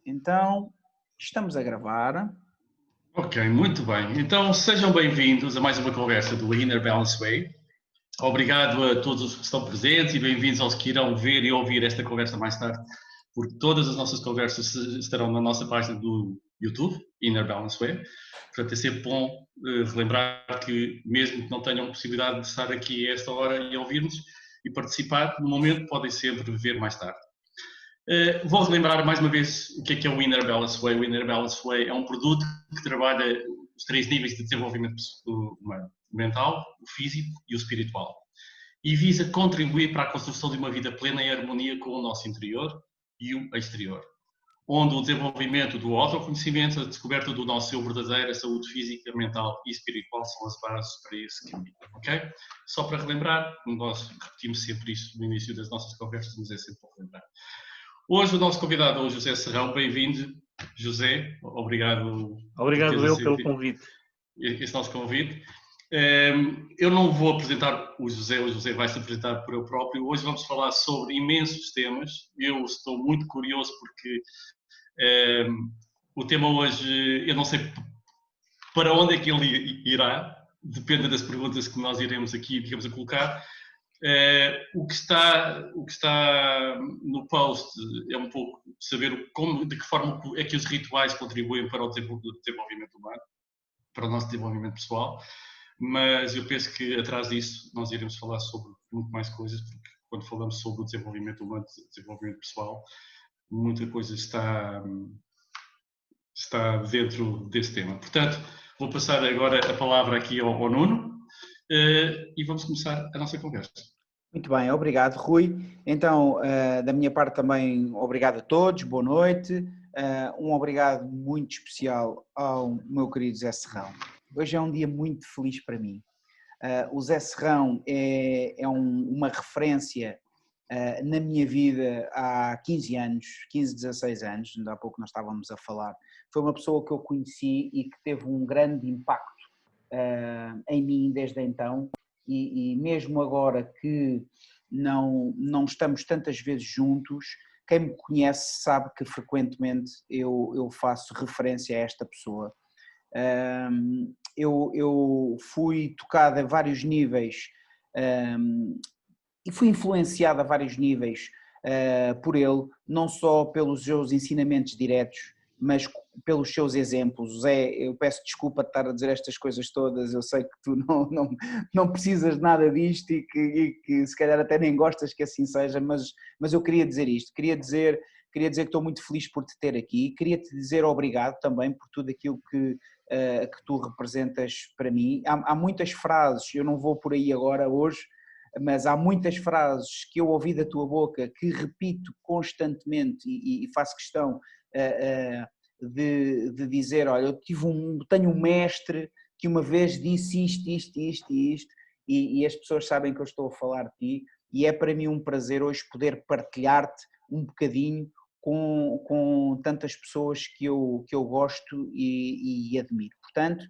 Então, estamos a gravar. Ok, muito bem. Então, sejam bem-vindos a mais uma conversa do Inner Balance Way. Obrigado a todos os que estão presentes e bem-vindos aos que irão ver e ouvir esta conversa mais tarde, porque todas as nossas conversas estarão na nossa página do YouTube, Inner Balance Way. Portanto, é sempre bom relembrar que, mesmo que não tenham possibilidade de estar aqui a esta hora e ouvir-nos e participar, no momento podem sempre ver mais tarde. Vou relembrar mais uma vez o que é o Inner Balance Way. O Inner Balance Way é um produto que trabalha os 3 níveis de desenvolvimento humano: o mental, o físico e o espiritual, e visa contribuir para a construção de uma vida plena em harmonia com o nosso interior e o exterior, onde o desenvolvimento do autoconhecimento, a descoberta do nosso eu verdadeiro, a saúde física, mental e espiritual são as bases para esse caminho, ok? Só para relembrar, nós repetimos sempre isto no início das nossas conversas, mas é sempre para relembrar. Hoje o nosso convidado é o José Serrão. Bem-vindo, José. Obrigado. Obrigado eu pelo convite. Este nosso convite. Eu não vou apresentar o José vai se apresentar por ele próprio. Hoje vamos falar sobre imensos temas. Eu estou muito curioso porque o tema hoje, eu não sei para onde é que ele irá, depende das perguntas que nós iremos aqui, digamos, a colocar. O que está no post é um pouco saber de que forma é que os rituais contribuem para o desenvolvimento humano, para o nosso desenvolvimento pessoal, mas eu penso que atrás disso nós iremos falar sobre muito mais coisas, porque quando falamos sobre o desenvolvimento humano, desenvolvimento pessoal, muita coisa está dentro desse tema. Portanto, vou passar agora a palavra aqui ao Nuno e vamos começar a nossa conversa. Muito bem, obrigado, Rui. Então, da minha parte também, obrigado a todos, boa noite. Um obrigado muito especial ao meu querido Zé Serrão. Hoje é um dia muito feliz para mim. O Zé Serrão é uma referência na minha vida há 15 anos, 15, 16 anos, ainda há pouco nós estávamos a falar. Foi uma pessoa que eu conheci e que teve um grande impacto em mim desde então. E mesmo agora que não estamos tantas vezes juntos, quem me conhece sabe que frequentemente eu faço referência a esta pessoa. Eu fui tocado a vários níveis e fui influenciado a vários níveis por ele, não só pelos seus ensinamentos diretos, mas pelos seus exemplos. Zé, eu peço desculpa de estar a dizer estas coisas todas, eu sei que tu não precisas de nada disto e que se calhar até nem gostas que assim seja, mas eu queria dizer isto, queria dizer que estou muito feliz por te ter aqui, queria te dizer obrigado também por tudo aquilo que tu representas para mim. Há muitas frases, eu não vou por aí agora hoje, mas há muitas frases que eu ouvi da tua boca que repito constantemente e faço questão de dizer, olha, tenho um mestre que uma vez disse isto, e as pessoas sabem que eu estou a falar de ti, e é para mim um prazer hoje poder partilhar-te um bocadinho com tantas pessoas que eu gosto e admiro. Portanto,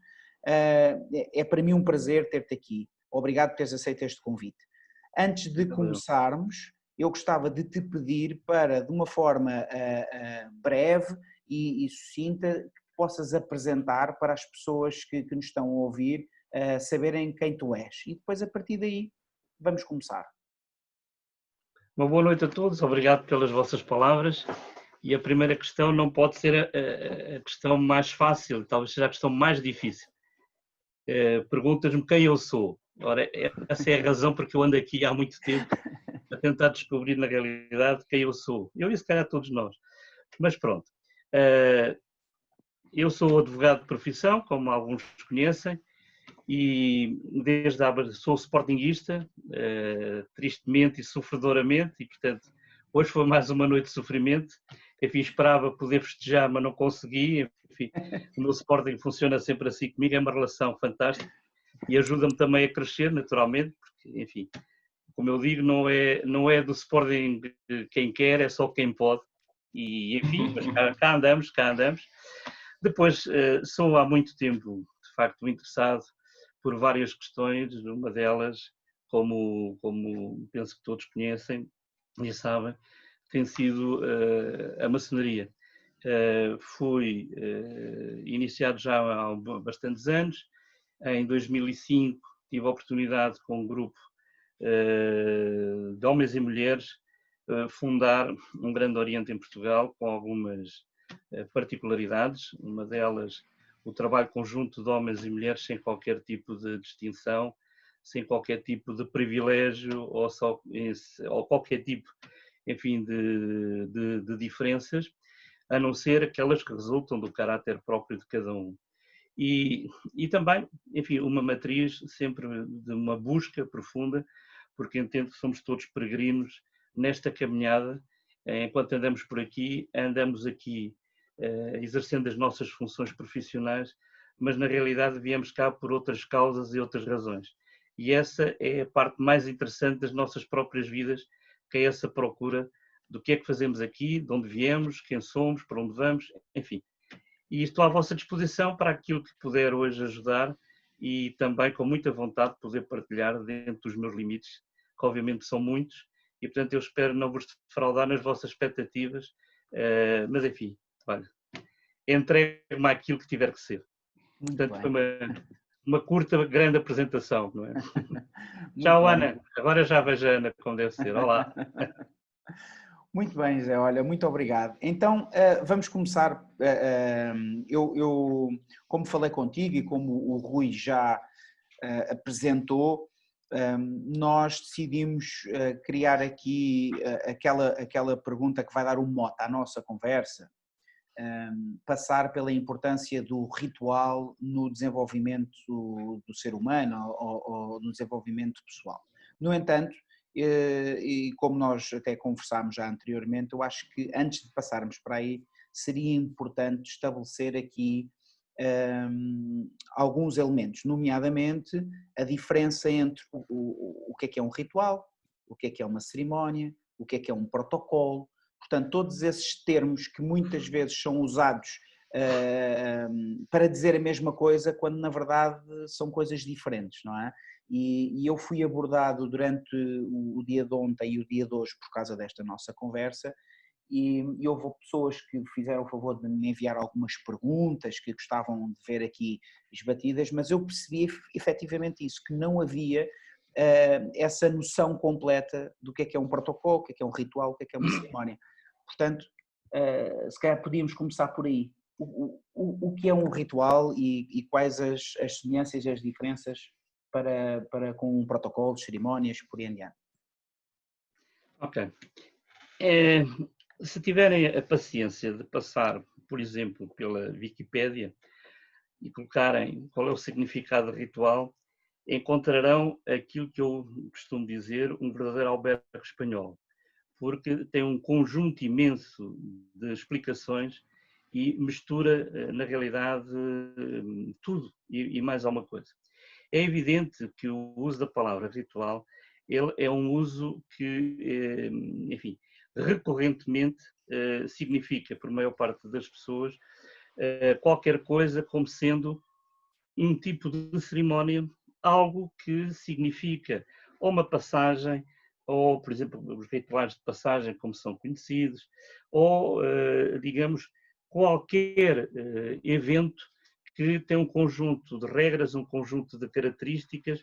é para mim um prazer ter-te aqui. Obrigado por teres aceito este convite. Antes de começarmos, eu gostava de te pedir para, de uma forma breve e sucinta, que possas apresentar para as pessoas que nos estão a ouvir, saberem quem tu és. E depois, a partir daí, vamos começar. Uma boa noite a todos, obrigado pelas vossas palavras. E a primeira questão não pode ser a questão mais fácil, talvez seja a questão mais difícil. Perguntas-me quem eu sou. Ora, essa é a razão porque eu ando aqui há muito tempo a tentar descobrir na realidade quem eu sou. Eu e se calhar todos nós. Mas pronto. Eu sou advogado de profissão, como alguns conhecem, e sou sportinguista, tristemente e sofredoramente, e portanto hoje foi mais uma noite de sofrimento. Enfim, esperava poder festejar, mas não consegui. Enfim, o meu Sporting funciona sempre assim comigo, é uma relação fantástica e ajuda-me também a crescer, naturalmente, porque, enfim, como eu digo, não é do Sporting quem quer, é só quem pode. E, enfim, mas cá andamos. Depois, sou há muito tempo, de facto, interessado por várias questões, uma delas, como penso que todos conhecem e sabem, tem sido a maçonaria. Fui iniciado já há bastantes anos. Em 2005 tive a oportunidade, com um grupo de homens e mulheres, fundar um Grande Oriente em Portugal, com algumas particularidades. Uma delas, o trabalho conjunto de homens e mulheres sem qualquer tipo de distinção, sem qualquer tipo de privilégio ou qualquer tipo, enfim, de diferenças, a não ser aquelas que resultam do caráter próprio de cada um. E também, enfim, uma matriz sempre de uma busca profunda, porque entendo que somos todos peregrinos nesta caminhada. Enquanto andamos por aqui, andamos aqui exercendo as nossas funções profissionais, mas na realidade viemos cá por outras causas e outras razões. E essa é a parte mais interessante das nossas próprias vidas, que é essa procura do que é que fazemos aqui, de onde viemos, quem somos, para onde vamos, enfim. E estou à vossa disposição para aquilo que puder hoje ajudar e também com muita vontade poder partilhar dentro dos meus limites, que obviamente são muitos, e portanto eu espero não vos defraudar nas vossas expectativas, mas enfim, olha, entregue-me àquilo que tiver que ser. Muito Portanto, bem. foi uma curta, grande apresentação, não é? Muito Tchau, bem. Ana. Agora já vejo a Ana como deve ser. Olá. Muito bem, José, olha, muito obrigado. Então, vamos começar. Eu, como falei contigo e como o Rui já apresentou, nós decidimos criar aqui aquela pergunta que vai dar um mote à nossa conversa, passar pela importância do ritual no desenvolvimento do ser humano ou no desenvolvimento pessoal. No entanto, e como nós até conversámos já anteriormente, eu acho que antes de passarmos para aí, seria importante estabelecer aqui alguns elementos, nomeadamente a diferença entre o que é um ritual, o que é uma cerimónia, o que é um protocolo. Portanto, todos esses termos que muitas vezes são usados para dizer a mesma coisa, quando na verdade são coisas diferentes, não é? E eu fui abordado durante o dia de ontem e o dia de hoje por causa desta nossa conversa, e houve pessoas que fizeram o favor de me enviar algumas perguntas que gostavam de ver aqui esbatidas, mas eu percebi efetivamente isso, que não havia essa noção completa do que é um protocolo, o que é um ritual, o que é uma cerimónia. Portanto, se calhar podíamos começar por aí. O que é um ritual e quais as semelhanças e as diferenças para com um protocolo, cerimónias, por aí em diante? Ok. Se tiverem a paciência de passar, por exemplo, pela Wikipédia e colocarem qual é o significado de ritual, encontrarão aquilo que eu costumo dizer, um verdadeiro albergue espanhol, porque tem um conjunto imenso de explicações e mistura, na realidade, tudo e mais alguma coisa. É evidente que o uso da palavra ritual ele é um uso que, enfim, recorrentemente significa, por maior parte das pessoas, qualquer coisa como sendo um tipo de cerimónia, algo que significa ou uma passagem, ou, por exemplo, os rituais de passagem, como são conhecidos, ou, digamos, qualquer evento que tem um conjunto de regras, um conjunto de características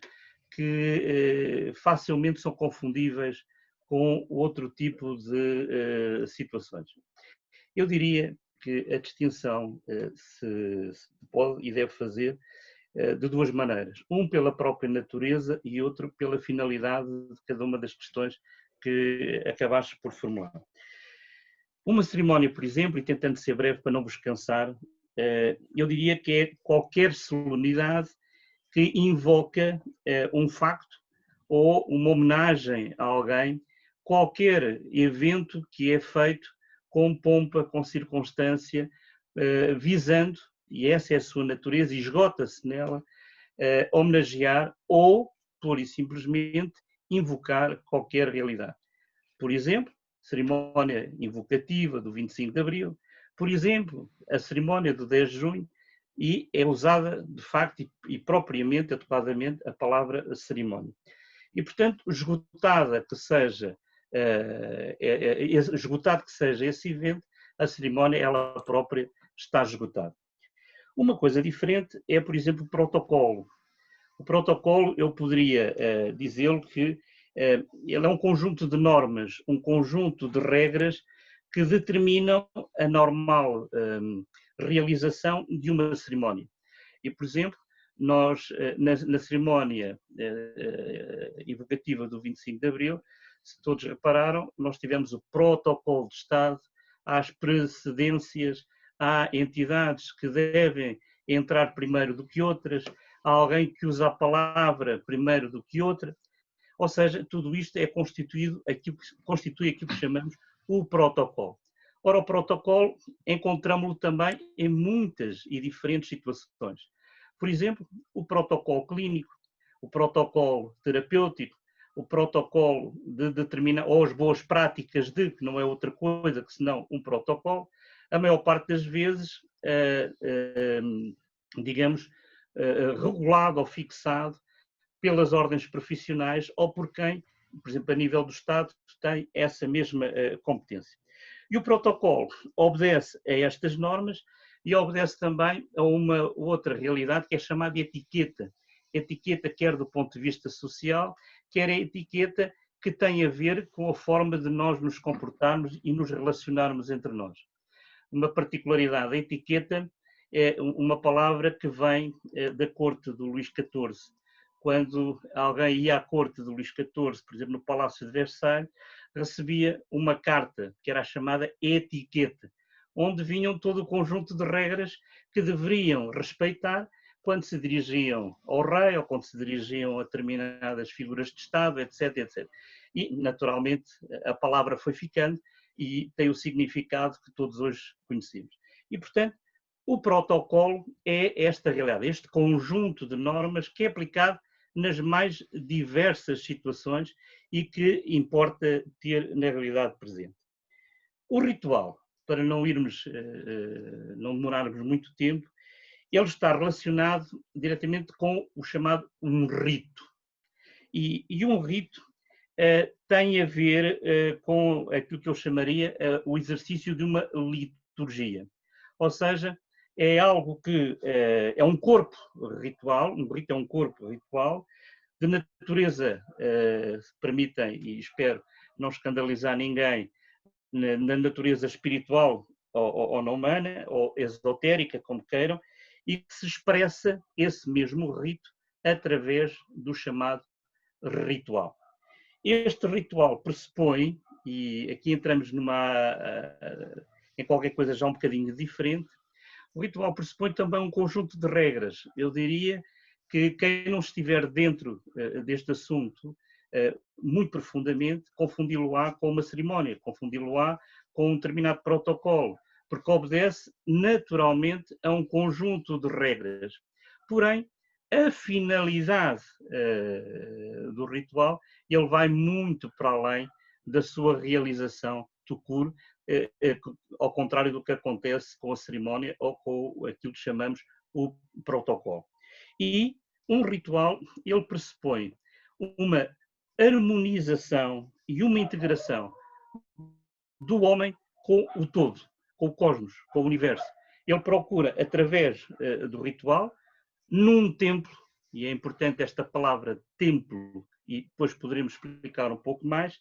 que facilmente são confundíveis com outro tipo de situações. Eu diria que a distinção se pode e deve fazer de duas maneiras. Um pela própria natureza e outro pela finalidade de cada uma das questões que acabaste por formular. Uma cerimónia, por exemplo, e tentando ser breve para não vos cansar, eu diria que é qualquer solenidade que invoca um facto ou uma homenagem a alguém, qualquer evento que é feito com pompa, com circunstância, visando, e essa é a sua natureza, e esgota-se nela, homenagear ou, pura e simplesmente, invocar qualquer realidade. Por exemplo, cerimónia invocativa do 25 de Abril, por exemplo, a cerimónia do 10 de junho, e é usada, de facto, e propriamente, adequadamente, a palavra cerimónia. E, portanto, esgotada que seja esgotado que seja esse evento, a cerimónia ela própria está esgotada. Uma coisa diferente é, por exemplo, o protocolo. O protocolo, eu poderia dizê-lo que ele é um conjunto de normas, um conjunto de regras que determinam a normal realização de uma cerimónia. E, por exemplo, nós, na cerimónia evocativa do 25 de Abril, se todos repararam, nós tivemos o protocolo de Estado, há as precedências, há entidades que devem entrar primeiro do que outras, há alguém que usa a palavra primeiro do que outra, ou seja, tudo isto é constitui aquilo que chamamos o protocolo. Ora, o protocolo encontramos-lo também em muitas e diferentes situações. Por exemplo, o protocolo clínico, o protocolo terapêutico, o protocolo de determinar, ou as boas práticas de, que não é outra coisa que senão um protocolo, a maior parte das vezes, digamos, regulado ou fixado pelas ordens profissionais ou por quem, por exemplo, a nível do Estado, tem essa mesma competência. E o protocolo obedece a estas normas e obedece também a uma outra realidade que é chamada de etiqueta. Etiqueta quer do ponto de vista social, quer a etiqueta que tem a ver com a forma de nós nos comportarmos e nos relacionarmos entre nós. Uma particularidade da etiqueta é uma palavra que vem da corte do Luís XIV. Quando alguém ia à corte do Luís XIV, por exemplo, no Palácio de Versailles, recebia uma carta, que era a chamada etiqueta, onde vinham todo o conjunto de regras que deveriam respeitar quando se dirigiam ao rei ou quando se dirigiam a determinadas figuras de Estado, etc, etc. E, naturalmente, a palavra foi ficando e tem o significado que todos hoje conhecemos. E, portanto, o protocolo é esta realidade, este conjunto de normas que é aplicado nas mais diversas situações e que importa ter na realidade presente. O ritual, para não não demorarmos muito tempo, ele está relacionado diretamente com o chamado um rito. E um rito tem a ver com aquilo que eu chamaria o exercício de uma liturgia. Ou seja, é algo que é um corpo ritual, um rito é um corpo ritual, de natureza, se permitem, e espero não escandalizar ninguém, na natureza espiritual ou não humana, ou esotérica, como queiram, e que se expressa esse mesmo rito através do chamado ritual. Este ritual pressupõe, e aqui entramos em qualquer coisa já um bocadinho diferente, o ritual pressupõe também um conjunto de regras. Eu diria que quem não estiver dentro deste assunto muito profundamente, confundi-lo-á com uma cerimónia, confundi-lo-á com um determinado protocolo, porque obedece naturalmente a um conjunto de regras. Porém, a finalidade do ritual, ele vai muito para além da sua realização tout court, ao contrário do que acontece com a cerimónia ou com aquilo que chamamos o protocolo. E um ritual, ele pressupõe uma harmonização e uma integração do homem com o todo, com o cosmos, com o universo. Ele procura, através do ritual, num templo, e é importante esta palavra templo, e depois poderemos explicar um pouco mais,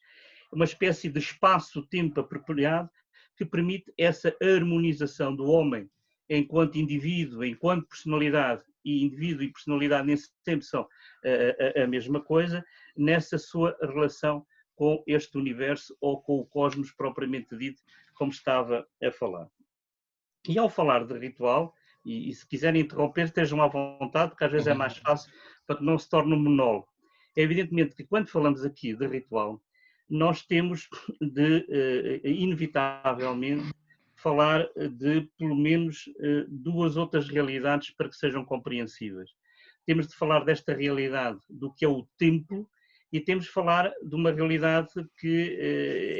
uma espécie de espaço-tempo apropriado que permite essa harmonização do homem enquanto indivíduo, enquanto personalidade, e indivíduo e personalidade nem sempre são a mesma coisa, nessa sua relação com este universo ou com o cosmos propriamente dito, como estava a falar. E ao falar de ritual, e se quiserem interromper, estejam à vontade, porque às vezes é mais fácil para que não se torne um monólogo. É evidentemente que quando falamos aqui de ritual, nós temos de, inevitavelmente, falar de pelo menos duas outras realidades para que sejam compreensíveis. Temos de falar desta realidade do que é o templo e temos de falar de uma realidade que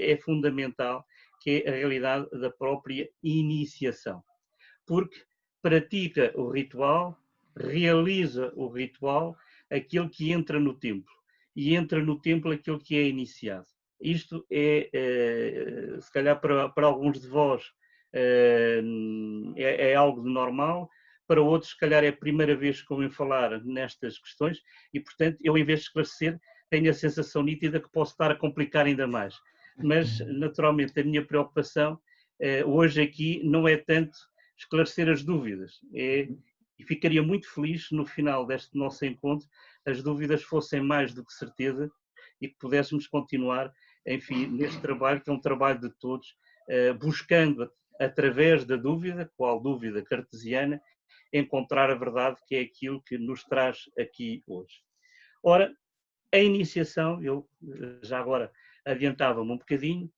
é fundamental, que é a realidade da própria iniciação. Porque pratica o ritual, realiza o ritual, aquele que entra no templo. E entra no templo aquele que é iniciado. isto é, se calhar para alguns de vós, é algo de normal, para outros, se calhar, é a primeira vez que ouvem falar nestas questões e, portanto, eu, em vez de esclarecer, tenho a sensação nítida que posso estar a complicar ainda mais. Mas, naturalmente, a minha preocupação hoje aqui não é tanto esclarecer as dúvidas, e ficaria muito feliz se no final deste nosso encontro as dúvidas fossem mais do que certeza e que pudéssemos continuar, enfim, neste trabalho, que é um trabalho de todos, buscando, através da dúvida, qual dúvida cartesiana, encontrar a verdade, que é aquilo que nos traz aqui hoje. Ora, a iniciação, eu já agora adiantava-me um bocadinho,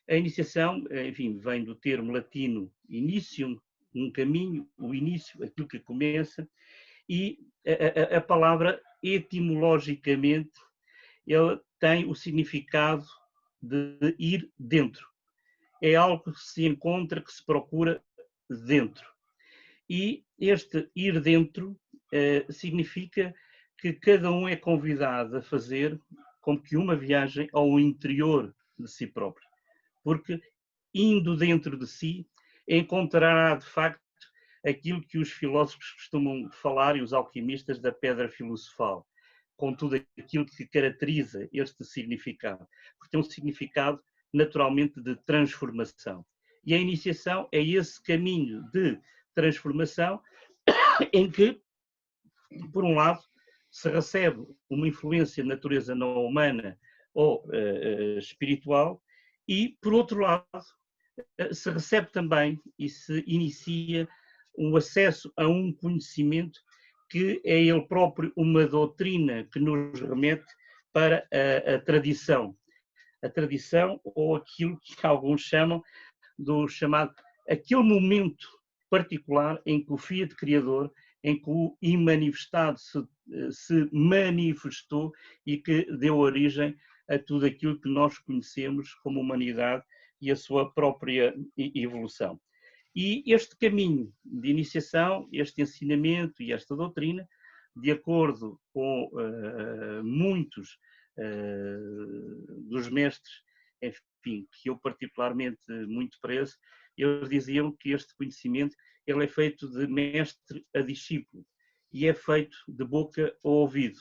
a iniciação, enfim, vem do termo latino initium, um caminho, o início, aquilo que começa, e a palavra, etimologicamente, ela tem o significado de ir dentro. É algo que se encontra, que se procura dentro. E este ir dentro significa que cada um é convidado a fazer como que uma viagem ao interior de si próprio. Porque indo dentro de si, encontrará de facto aquilo que os filósofos costumam falar e os alquimistas da pedra filosofal, com tudo aquilo que caracteriza este significado. Porque tem um significado naturalmente de transformação. E a iniciação é esse caminho de transformação em que, por um lado, se recebe uma influência de natureza não humana ou espiritual e, por outro lado, se recebe também e se inicia um acesso a um conhecimento que é ele próprio uma doutrina que nos remete para a tradição. A tradição, ou aquilo que alguns chamam do chamado, aquele momento particular em que o Fiat Criador, em que o imanifestado se manifestou e que deu origem a tudo aquilo que nós conhecemos como humanidade e a sua própria evolução. E este caminho de iniciação, este ensinamento e esta doutrina, de acordo com muitos dos mestres, enfim, que eu particularmente muito prezo, eles diziam que este conhecimento ele é feito de mestre a discípulo e é feito de boca a ouvido,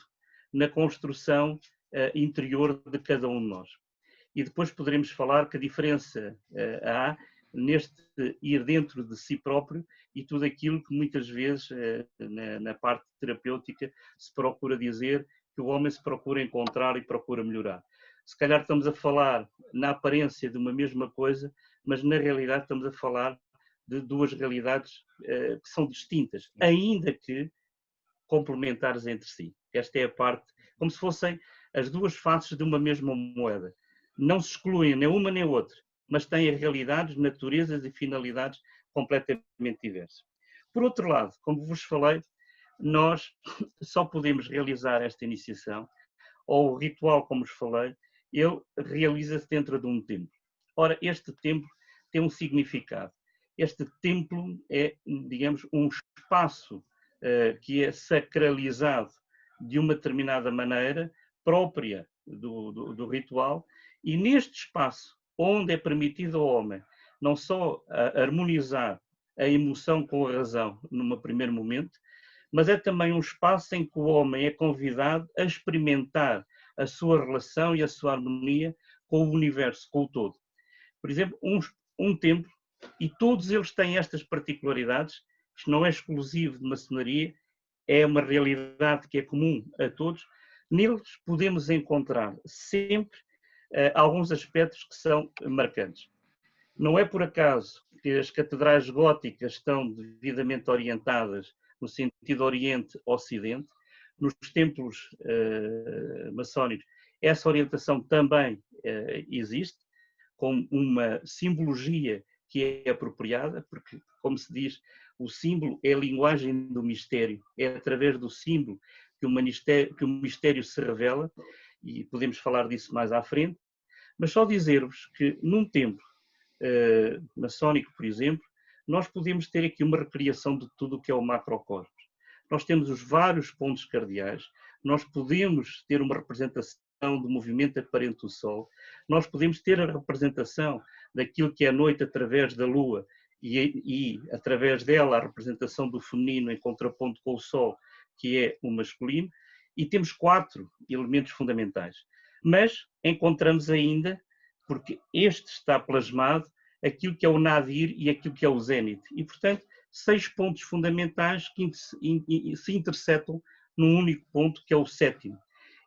na construção interior de cada um de nós. E depois poderemos falar que a diferença há neste ir dentro de si próprio e tudo aquilo que muitas vezes na parte terapêutica se procura dizer que o homem se procura encontrar e procura melhorar. Se calhar estamos a falar na aparência de uma mesma coisa, mas na realidade estamos a falar de duas realidades que são distintas, ainda que complementares entre si. Esta é a parte, como se fossem as duas faces de uma mesma moeda. Não se excluem nem uma nem outra, mas têm realidades, naturezas e finalidades completamente diversas. Por outro lado, como vos falei, nós só podemos realizar esta iniciação, ou o ritual, como vos falei, ele realiza-se dentro de um templo. Ora, este templo tem um significado. Este templo é, digamos, um espaço que é sacralizado de uma determinada maneira, própria do ritual, e neste espaço, onde é permitido ao homem não só harmonizar a emoção com a razão num primeiro momento, mas é também um espaço em que o homem é convidado a experimentar a sua relação e a sua harmonia com o universo, com o todo. Por exemplo, um templo, e todos eles têm estas particularidades, isto não é exclusivo de maçonaria, é uma realidade que é comum a todos, neles podemos encontrar sempre alguns aspectos que são marcantes. Não é por acaso que as catedrais góticas estão devidamente orientadas no sentido Oriente-Ocidente, nos templos maçónicos essa orientação também existe, com uma simbologia que é apropriada, porque, como se diz, o símbolo é a linguagem do mistério, é através do símbolo que o mistério se revela, e podemos falar disso mais à frente, mas só dizer-vos que num templo maçónico, por exemplo, nós podemos ter aqui uma recriação de tudo o que é o macrocosmos. Nós temos os vários pontos cardeais, nós podemos ter uma representação do movimento aparente do Sol, nós podemos ter a representação daquilo que é a noite através da Lua e através dela a representação do feminino em contraponto com o Sol, que é o masculino, e temos 4 elementos fundamentais. Mas encontramos ainda, porque este está plasmado, aquilo que é o nadir e aquilo que é o zénite. E, portanto, 6 pontos fundamentais que se interceptam num único ponto, que é o 7º.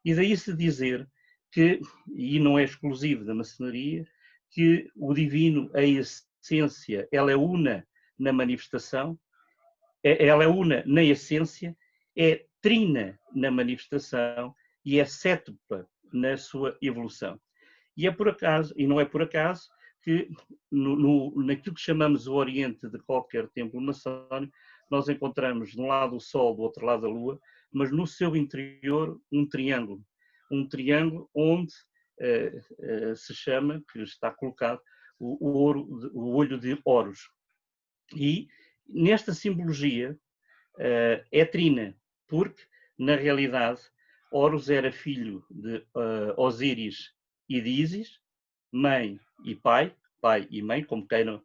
E daí se dizer que, e não é exclusivo da maçonaria, que o divino, a essência, ela é una na manifestação, ela é una na essência, é trina na manifestação e é sétupla na sua evolução. E é por acaso, e não é por acaso, que naquilo que chamamos o Oriente de qualquer templo maçónico, nós encontramos de um lado o Sol, do outro lado a Lua, mas no seu interior um triângulo onde se chama, que está colocado, o olho de Horus. E nesta simbologia é trina, porque na realidade Horus era filho de Osíris e de Ísis, mãe e pai e mãe, como queiram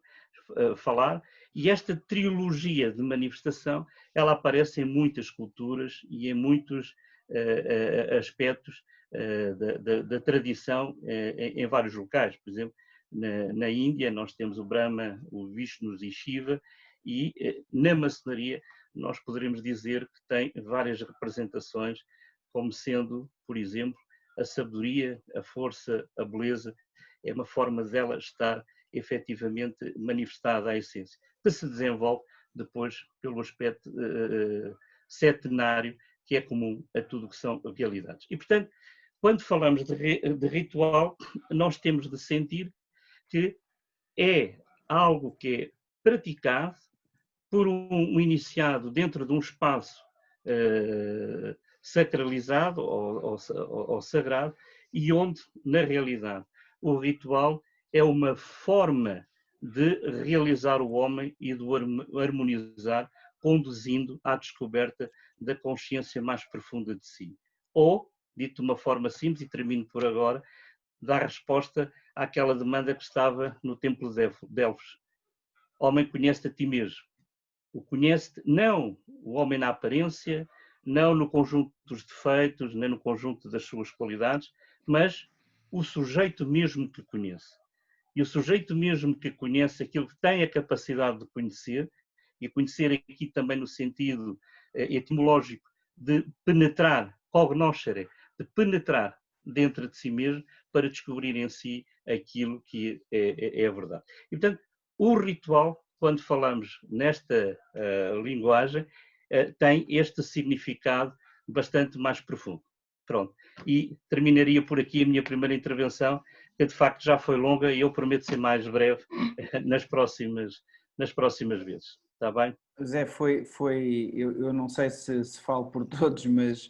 falar, e esta trilogia de manifestação, ela aparece em muitas culturas e em muitos aspectos da tradição em vários locais. Por exemplo, na Índia nós temos o Brahma, o Vishnu e Shiva, e na maçonaria nós poderemos dizer que tem várias representações, como sendo, por exemplo, a sabedoria, a força, a beleza, é uma forma dela estar efetivamente manifestada à essência, que se desenvolve depois pelo aspecto setenário, que é comum a tudo que são realidades. E, portanto, quando falamos de ritual, nós temos de sentir que é algo que é praticado por um iniciado dentro de um espaço sacralizado ou sagrado, e onde, na realidade, o ritual é uma forma de realizar o homem e de o harmonizar, conduzindo à descoberta da consciência mais profunda de si. Ou, dito de uma forma simples, e termino por agora, dar resposta àquela demanda que estava no Templo de Delfos. Homem, conhece-te a ti mesmo. O conhece-te, não o homem na aparência, não no conjunto dos defeitos, nem no conjunto das suas qualidades, mas o sujeito mesmo que conhece. E o sujeito mesmo que conhece aquilo que tem a capacidade de conhecer, e conhecer aqui também no sentido etimológico de penetrar, cognoscere, de penetrar dentro de si mesmo para descobrir em si aquilo que é a verdade. E, portanto, o ritual, quando falamos nesta linguagem, tem este significado bastante mais profundo. Pronto. E terminaria por aqui a minha primeira intervenção, que de facto já foi longa, e eu prometo ser mais breve nas próximas vezes. Está bem? Zé, eu não sei se falo por todos, mas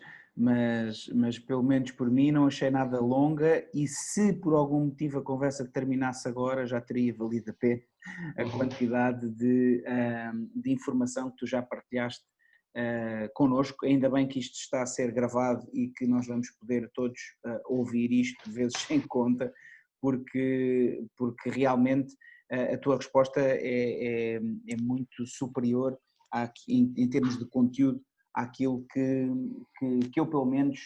pelo menos por mim não achei nada longa, e se por algum motivo a conversa terminasse agora, já teria valido a pena a quantidade de informação que tu já partilhaste connosco. Ainda bem que isto está a ser gravado e que nós vamos poder todos ouvir isto vezes sem conta, porque realmente a tua resposta é muito superior em termos de conteúdo àquilo que eu pelo menos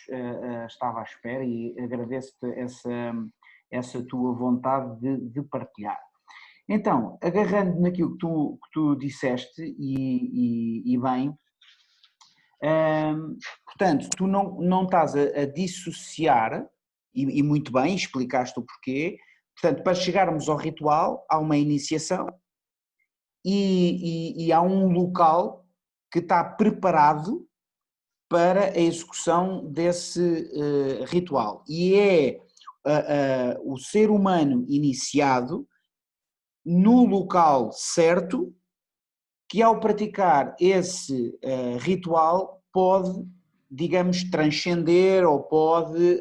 estava à espera, e agradeço-te essa tua vontade de partilhar. Então, agarrando naquilo que tu disseste, e bem, portanto, tu não estás a dissociar, e muito bem, explicaste o porquê. Portanto, para chegarmos ao ritual, há uma iniciação e há um local que está preparado para a execução desse ritual. E é o ser humano iniciado no local certo, que ao praticar esse ritual pode, digamos, transcender, ou pode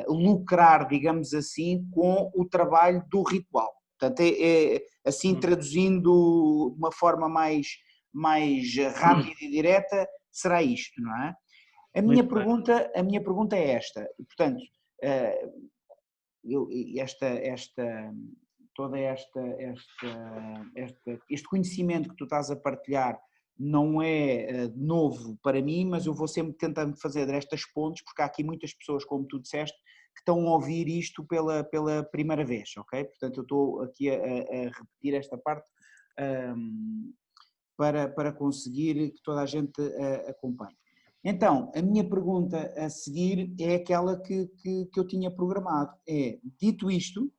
lucrar, digamos assim, com o trabalho do ritual. Portanto, assim, traduzindo de uma forma mais rápida e direta, será isto, não é? A minha pergunta é esta, e, portanto, este conhecimento que tu estás a partilhar não é novo para mim, mas eu vou sempre tentando fazer destas pontes, porque há aqui muitas pessoas, como tu disseste, que estão a ouvir isto pela primeira vez, ok? Portanto, eu estou aqui a repetir esta parte para conseguir que toda a gente acompanhe. Então, a minha pergunta a seguir é aquela que eu tinha programado, dito isto,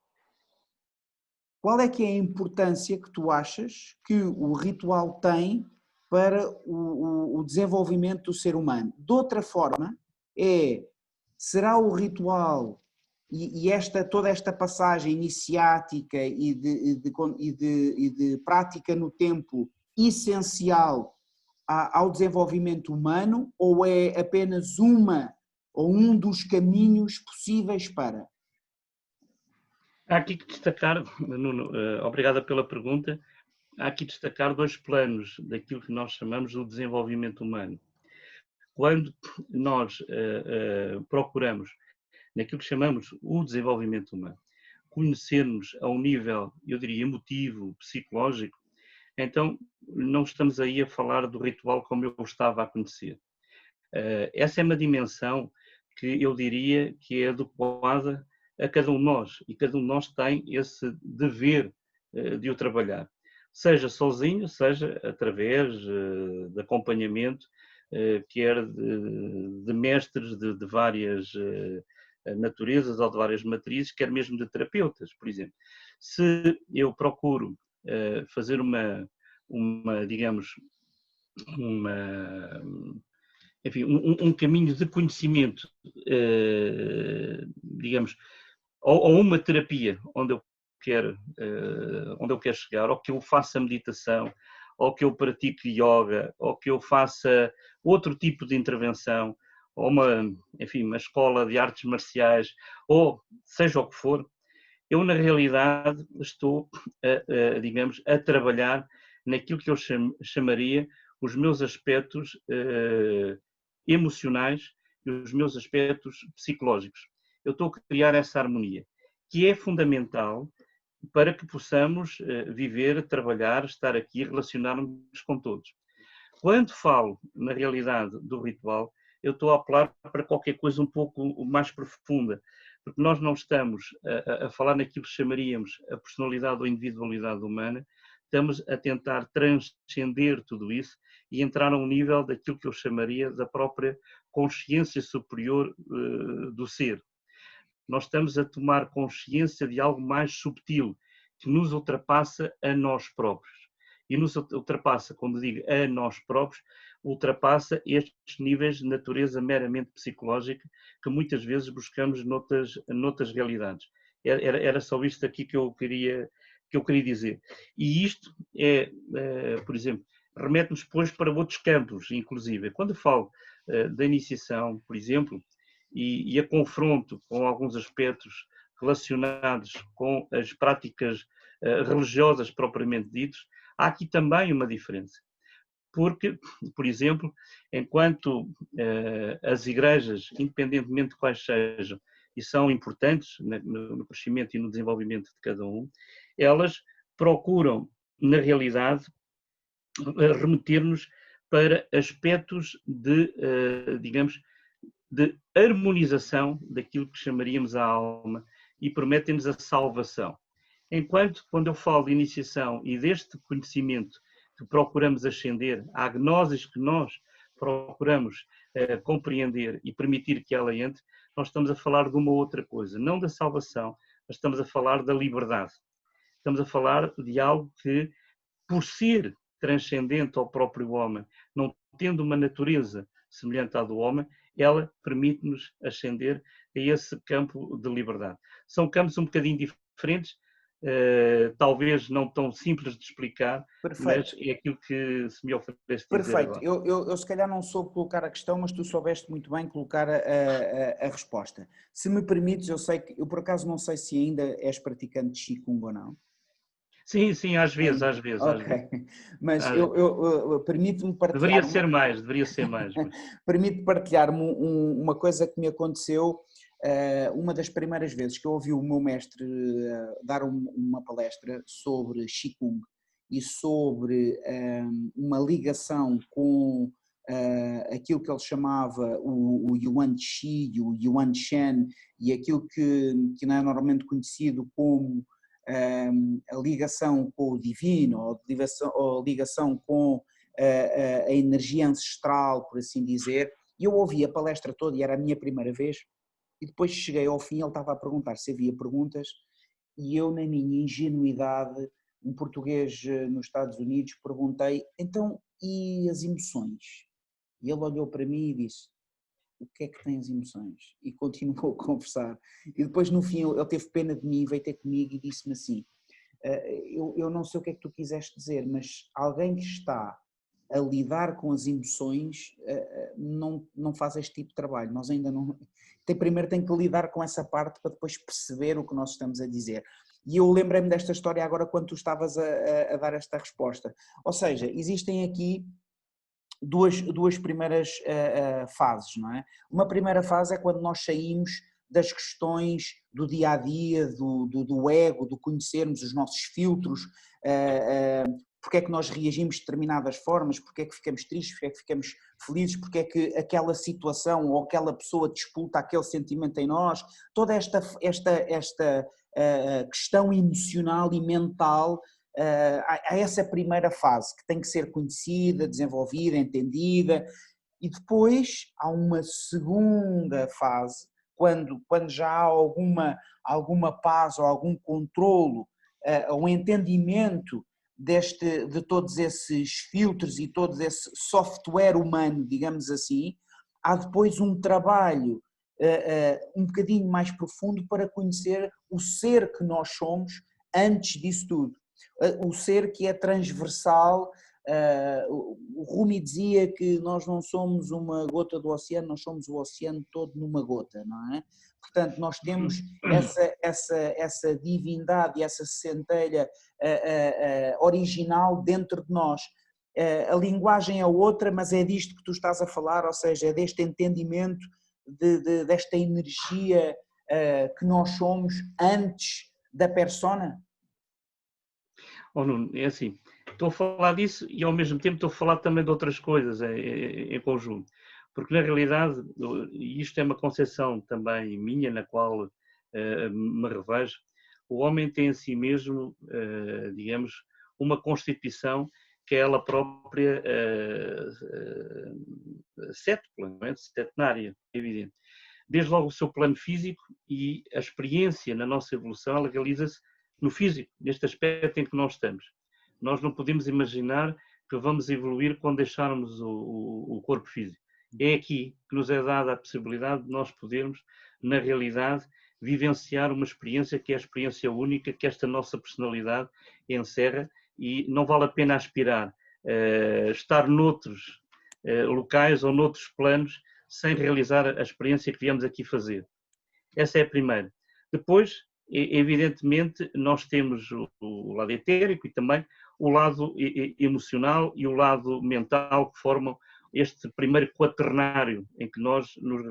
qual é que é a importância que tu achas que o ritual tem para o desenvolvimento do ser humano? De outra forma, será o ritual e toda esta passagem iniciática e de prática no tempo essencial ao desenvolvimento humano, ou é apenas um dos caminhos possíveis para? Há aqui que destacar, Nuno, obrigada pela pergunta, há aqui que destacar 2 planos daquilo que nós chamamos de desenvolvimento humano. Quando nós procuramos, naquilo que chamamos o desenvolvimento humano, conhecermos a um nível, eu diria, emotivo, psicológico, então não estamos aí a falar do ritual como eu estava a conhecer. Essa é uma dimensão que eu diria que é adequada a cada um de nós, e cada um de nós tem esse dever de o trabalhar, seja sozinho, seja através de acompanhamento, quer de mestres de várias naturezas ou de várias matrizes, quer mesmo de terapeutas, por exemplo. Se eu procuro fazer digamos, enfim, um caminho de conhecimento, digamos, ou uma terapia onde eu quero chegar, ou que eu faça meditação, ou que eu pratique yoga, ou que eu faça outro tipo de intervenção, ou uma escola de artes marciais, ou seja o que for, eu na realidade estou, digamos, a trabalhar naquilo que eu chamaria os meus aspectos emocionais e os meus aspectos psicológicos. Eu estou a criar essa harmonia, que é fundamental para que possamos viver, trabalhar, estar aqui, relacionar-nos com todos. Quando falo, na realidade, do ritual, eu estou a apelar para qualquer coisa um pouco mais profunda, porque nós não estamos a falar naquilo que chamaríamos a personalidade ou individualidade humana, estamos a tentar transcender tudo isso e entrar a um nível daquilo que eu chamaria da própria consciência superior do ser. Nós estamos a tomar consciência de algo mais subtil, que nos ultrapassa a nós próprios. E nos ultrapassa, quando digo a nós próprios, ultrapassa estes níveis de natureza meramente psicológica que muitas vezes buscamos noutras realidades. Era só isto aqui que eu queria dizer. E isto por exemplo, remete-nos depois para outros campos, inclusive. Quando eu falo da iniciação, por exemplo, e a confronto com alguns aspectos relacionados com as práticas religiosas propriamente ditas, há aqui também uma diferença. Porque, por exemplo, enquanto as igrejas, independentemente de quais sejam, e são importantes no crescimento e no desenvolvimento de cada um, elas procuram, na realidade, remeter-nos para aspectos digamos, de harmonização daquilo que chamaríamos a alma e prometem-nos a salvação. Enquanto, quando eu falo de iniciação e deste conhecimento que procuramos ascender, a gnosis que nós procuramos compreender e permitir que ela entre, nós estamos a falar de uma outra coisa, não da salvação, mas estamos a falar da liberdade. Estamos a falar de algo que, por ser transcendente ao próprio homem, não tendo uma natureza semelhante à do homem, ela permite-nos ascender a esse campo de liberdade. São campos um bocadinho diferentes, talvez não tão simples de explicar, Perfeito. mas é aquilo que se me oferece dizer. Perfeito. Eu se calhar não soube colocar a questão, mas tu soubeste muito bem colocar a resposta. Se me permites, eu por acaso não sei se ainda és praticante de Qigong ou não. Sim, sim, às vezes, às vezes, às Ok, vezes. mas Ah, eu permito-me partilhar deveria ser mais, mas... permite partilhar-me uma coisa que me aconteceu uma das primeiras vezes que eu ouvi o meu mestre dar uma palestra sobre Qigong e sobre uma ligação com aquilo que ele chamava o Yuan Qi, o Yuan Shen e aquilo que não é normalmente conhecido como a ligação com o divino ou a ligação com a energia ancestral, por assim dizer, e eu ouvi a palestra toda e era a minha primeira vez, e depois cheguei ao fim, ele estava a perguntar se havia perguntas, e eu na minha ingenuidade, um português nos Estados Unidos, perguntei, então, e as emoções? E ele olhou para mim e disse, o que é que tem as emoções? E continuou a conversar. E depois no fim ele teve pena de mim, veio ter comigo e disse-me assim, eu não sei o que é que tu quiseste dizer, mas alguém que está a lidar com as emoções não faz este tipo de trabalho. Nós ainda não... Primeiro tem que lidar com essa parte para depois perceber o que nós estamos a dizer. E eu lembrei-me desta história agora quando tu estavas a dar esta resposta. Ou seja, existem aqui duas primeiras fases, não é? Uma primeira fase é quando nós saímos das questões do dia a dia, do ego, do conhecermos os nossos filtros, porque é que nós reagimos de determinadas formas, porque é que ficamos tristes, porque é que ficamos felizes, porque é que aquela situação ou aquela pessoa disputa aquele sentimento em nós, toda esta questão emocional e mental. Há essa primeira fase que tem que ser conhecida, desenvolvida, entendida, e depois há uma segunda fase, quando já há alguma paz ou algum controlo, um entendimento de todos esses filtros e todo esse software humano, digamos assim, há depois um trabalho um bocadinho mais profundo para conhecer o ser que nós somos antes disso tudo. O ser que é transversal. O Rumi dizia que nós não somos uma gota do oceano, nós somos o oceano todo numa gota, não é? Portanto, nós temos essa divindade e essa centelha original dentro de nós. A linguagem é outra, mas é disto que tu estás a falar, ou seja, é deste entendimento, desta energia que nós somos antes da persona. Oh, Nuno, é assim, estou a falar disso e ao mesmo tempo estou a falar também de outras coisas em conjunto, porque na realidade, e isto é uma concepção também minha, na qual me revejo, o homem tem em si mesmo, digamos, uma constituição que é ela própria sétupla, não é? Setenária, é evidente. Desde logo o seu plano físico e a experiência na nossa evolução, ela realiza-se no físico, neste aspecto em que nós estamos. Nós não podemos imaginar que vamos evoluir quando deixarmos o corpo físico. É aqui que nos é dada a possibilidade de nós podermos, na realidade, vivenciar uma experiência que é a experiência única que esta nossa personalidade encerra e não vale a pena aspirar estar noutros locais ou noutros planos sem realizar a experiência que viemos aqui fazer. Essa é a primeira. Depois, evidentemente, nós temos o lado etérico e também o lado emocional e o lado mental que formam este primeiro quaternário em que nós nos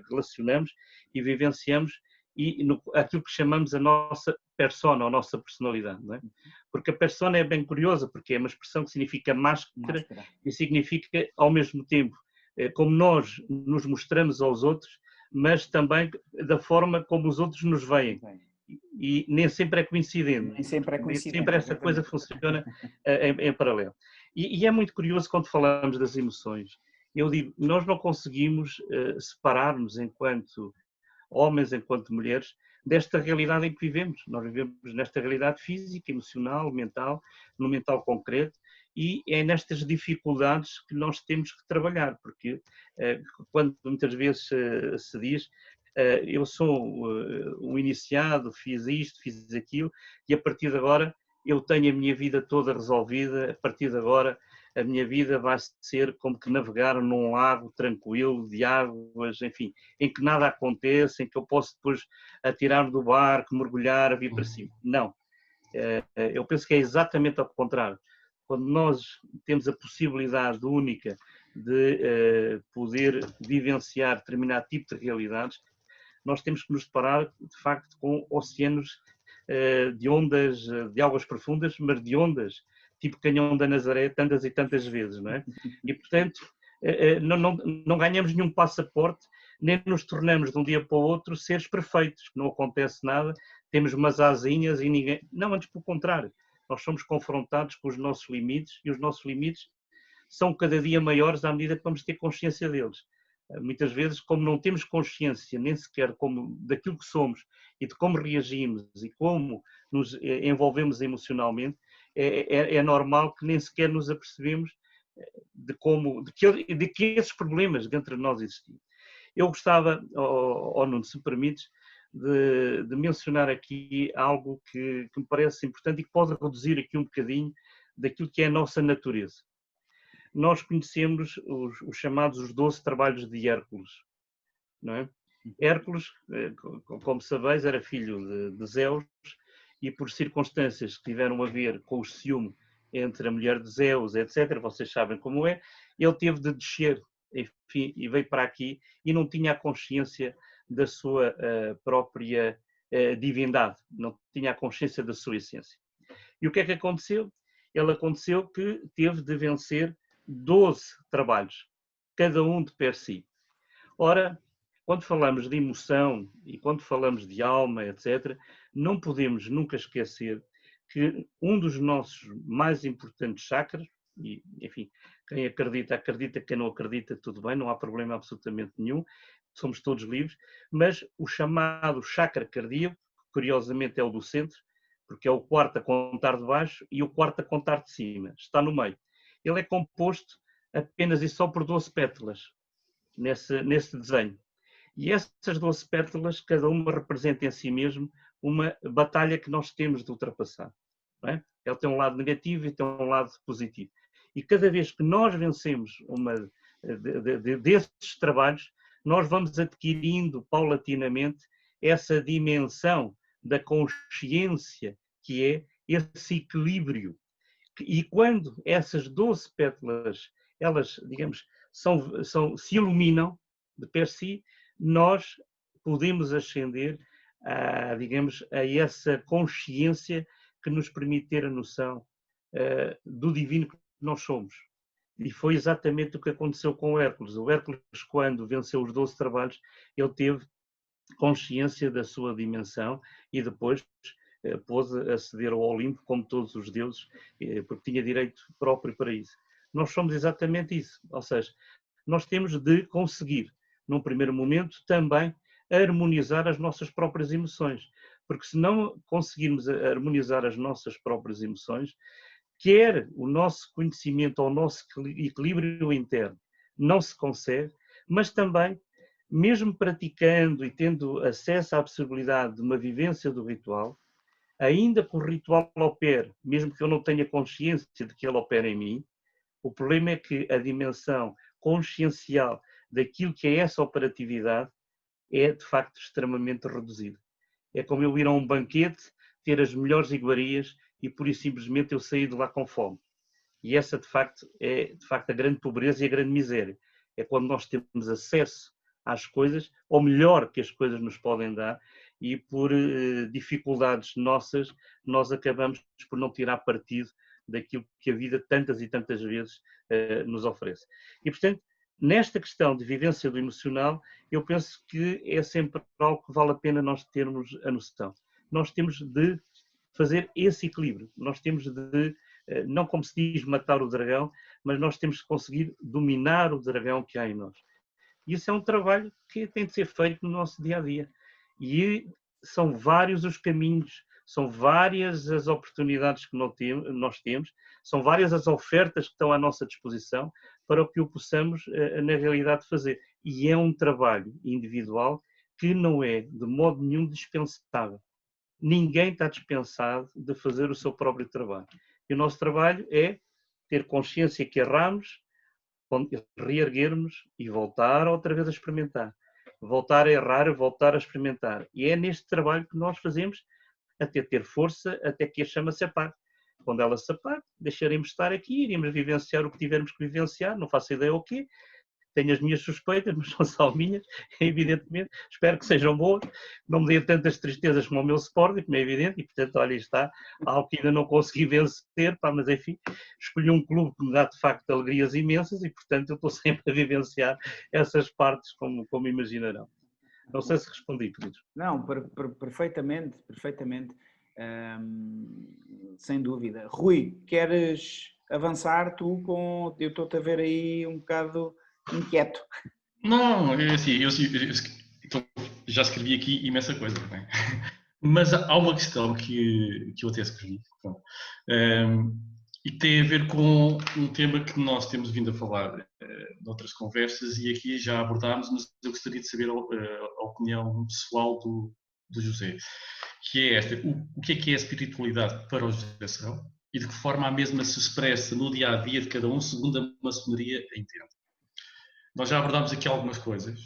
relacionamos e vivenciamos e aquilo que chamamos a nossa persona, a nossa personalidade. Não é? Porque a persona é bem curiosa, porque é uma expressão que significa máscara e significa, ao mesmo tempo, como nós nos mostramos aos outros, mas também da forma como os outros nos veem. E nem sempre é coincidente. Nem sempre é coincidente. Nem sempre essa coisa funciona em paralelo. E é muito curioso quando falamos das emoções. Eu digo, nós não conseguimos separar-nos enquanto homens, enquanto mulheres, desta realidade em que vivemos. Nós vivemos nesta realidade física, emocional, mental, no mental concreto, e é nestas dificuldades que nós temos que trabalhar, porque quando muitas vezes se diz eu sou um iniciado, fiz isto, fiz aquilo, e a partir de agora eu tenho a minha vida toda resolvida, a partir de agora a minha vida vai ser como que navegar num lago tranquilo, de águas, enfim, em que nada acontece, em que eu posso depois atirar-me do barco, mergulhar, vir para cima. Não. Eu penso que é exatamente ao contrário. Quando nós temos a possibilidade única de poder vivenciar determinado tipo de realidades, nós temos que nos deparar, de facto, com oceanos de ondas, de águas profundas, mas de ondas, tipo Canhão da Nazaré, tantas e tantas vezes, não é? E, portanto, não ganhamos nenhum passaporte, nem nos tornamos de um dia para o outro seres perfeitos, não acontece nada, temos umas asinhas e ninguém... Não, antes pelo contrário, nós somos confrontados com os nossos limites e os nossos limites são cada dia maiores à medida que vamos ter consciência deles. Muitas vezes, como não temos consciência nem sequer daquilo que somos e de como reagimos e como nos envolvemos emocionalmente, é normal que nem sequer nos apercebemos de que esses problemas dentro de nós existem. Eu gostava, Nuno, se me permites, de mencionar aqui algo que me parece importante e que pode reduzir aqui um bocadinho daquilo que é a nossa natureza. Nós conhecemos os chamados os 12 trabalhos de Hércules, não é? Hércules, como sabeis, era filho de Zeus e por circunstâncias que tiveram a ver com o ciúme entre a mulher de Zeus, etc., vocês sabem como é, ele teve de descer, enfim, e veio para aqui e não tinha a consciência da sua própria divindade, não tinha a consciência da sua essência. E o que é que aconteceu? Aconteceu que teve de vencer 12 trabalhos, cada um de per si. Ora, quando falamos de emoção e quando falamos de alma, etc., não podemos nunca esquecer que um dos nossos mais importantes chakras, e enfim, quem acredita, acredita, quem não acredita, tudo bem, não há problema absolutamente nenhum, somos todos livres, mas o chamado chakra cardíaco, curiosamente é o do centro, porque é o quarto a contar de baixo e o quarto a contar de cima, está no meio. Ele é composto apenas e só por 12 pétalas nesse desenho. E essas 12 pétalas, cada uma representa em si mesmo uma batalha que nós temos de ultrapassar. Não é? Ele tem um lado negativo e tem um lado positivo. E cada vez que nós vencemos desses trabalhos, nós vamos adquirindo paulatinamente essa dimensão da consciência, que é esse equilíbrio. E quando essas 12 pétalas, elas, digamos, se iluminam de per si, nós podemos ascender digamos, a essa consciência que nos permite ter a noção do divino que nós somos. E foi exatamente o que aconteceu com o Hércules. O Hércules, quando venceu os 12 trabalhos, ele teve consciência da sua dimensão e depois pôde aceder ao Olimpo, como todos os deuses, porque tinha direito próprio para isso. Nós somos exatamente isso, ou seja, nós temos de conseguir, num primeiro momento, também harmonizar as nossas próprias emoções, porque se não conseguirmos harmonizar as nossas próprias emoções, quer o nosso conhecimento ou o nosso equilíbrio interno não se consegue, mas também, mesmo praticando e tendo acesso à possibilidade de uma vivência do ritual, ainda que o ritual opere, mesmo que eu não tenha consciência de que ele opera em mim, o problema é que a dimensão consciencial daquilo que é essa operatividade é, de facto, extremamente reduzida. É como eu ir a um banquete, ter as melhores iguarias e, pura e simplesmente, eu sair de lá com fome. E essa, de facto, é a grande pobreza e a grande miséria. É quando nós temos acesso às coisas, ou melhor que as coisas nos podem dar, e por dificuldades nossas, nós acabamos por não tirar partido daquilo que a vida tantas e tantas vezes nos oferece. E, portanto, nesta questão de vivência do emocional, eu penso que é sempre algo que vale a pena nós termos a noção. Nós temos de fazer esse equilíbrio, nós temos de, não como se diz matar o dragão, mas nós temos de conseguir dominar o dragão que há em nós. E isso é um trabalho que tem de ser feito no nosso dia-a-dia. E são vários os caminhos, são várias as oportunidades que nós temos, são várias as ofertas que estão à nossa disposição para que o possamos, na realidade, fazer. E é um trabalho individual que não é, de modo nenhum, dispensável. Ninguém está dispensado de fazer o seu próprio trabalho. E o nosso trabalho é ter consciência que erramos, reerguermos e voltar outra vez a experimentar. Voltar a errar, voltar a experimentar. E é neste trabalho que nós fazemos até ter força, até que a chama se apague. Quando ela se apague, deixaremos de estar aqui, iremos vivenciar o que tivermos que vivenciar, não faço ideia o quê. Tenho as minhas suspeitas, mas são só minhas, evidentemente. Espero que sejam boas. Não me deem tantas tristezas como o meu Sporting, como é evidente, e portanto, olha, está algo que ainda não consegui vencer, pá, mas enfim, escolhi um clube que me dá de facto alegrias imensas e portanto eu estou sempre a vivenciar essas partes como imaginarão. Não sei se respondi, queridos. Não, perfeitamente, perfeitamente, sem dúvida. Rui, queres avançar tu com... Eu estou-te a ver aí um bocado inquieto. Não, é assim, então, já escrevi aqui imensa coisa, não é? Mas há uma questão que eu até escrevi, e que tem a ver com um tema que nós temos vindo a falar noutras conversas e aqui já abordámos, mas eu gostaria de saber a opinião pessoal do José, que é esta: o que é a espiritualidade para o José Serrão e de que forma a mesma se expressa no dia-a-dia de cada um, segundo a maçonaria entende. Nós já abordámos aqui algumas coisas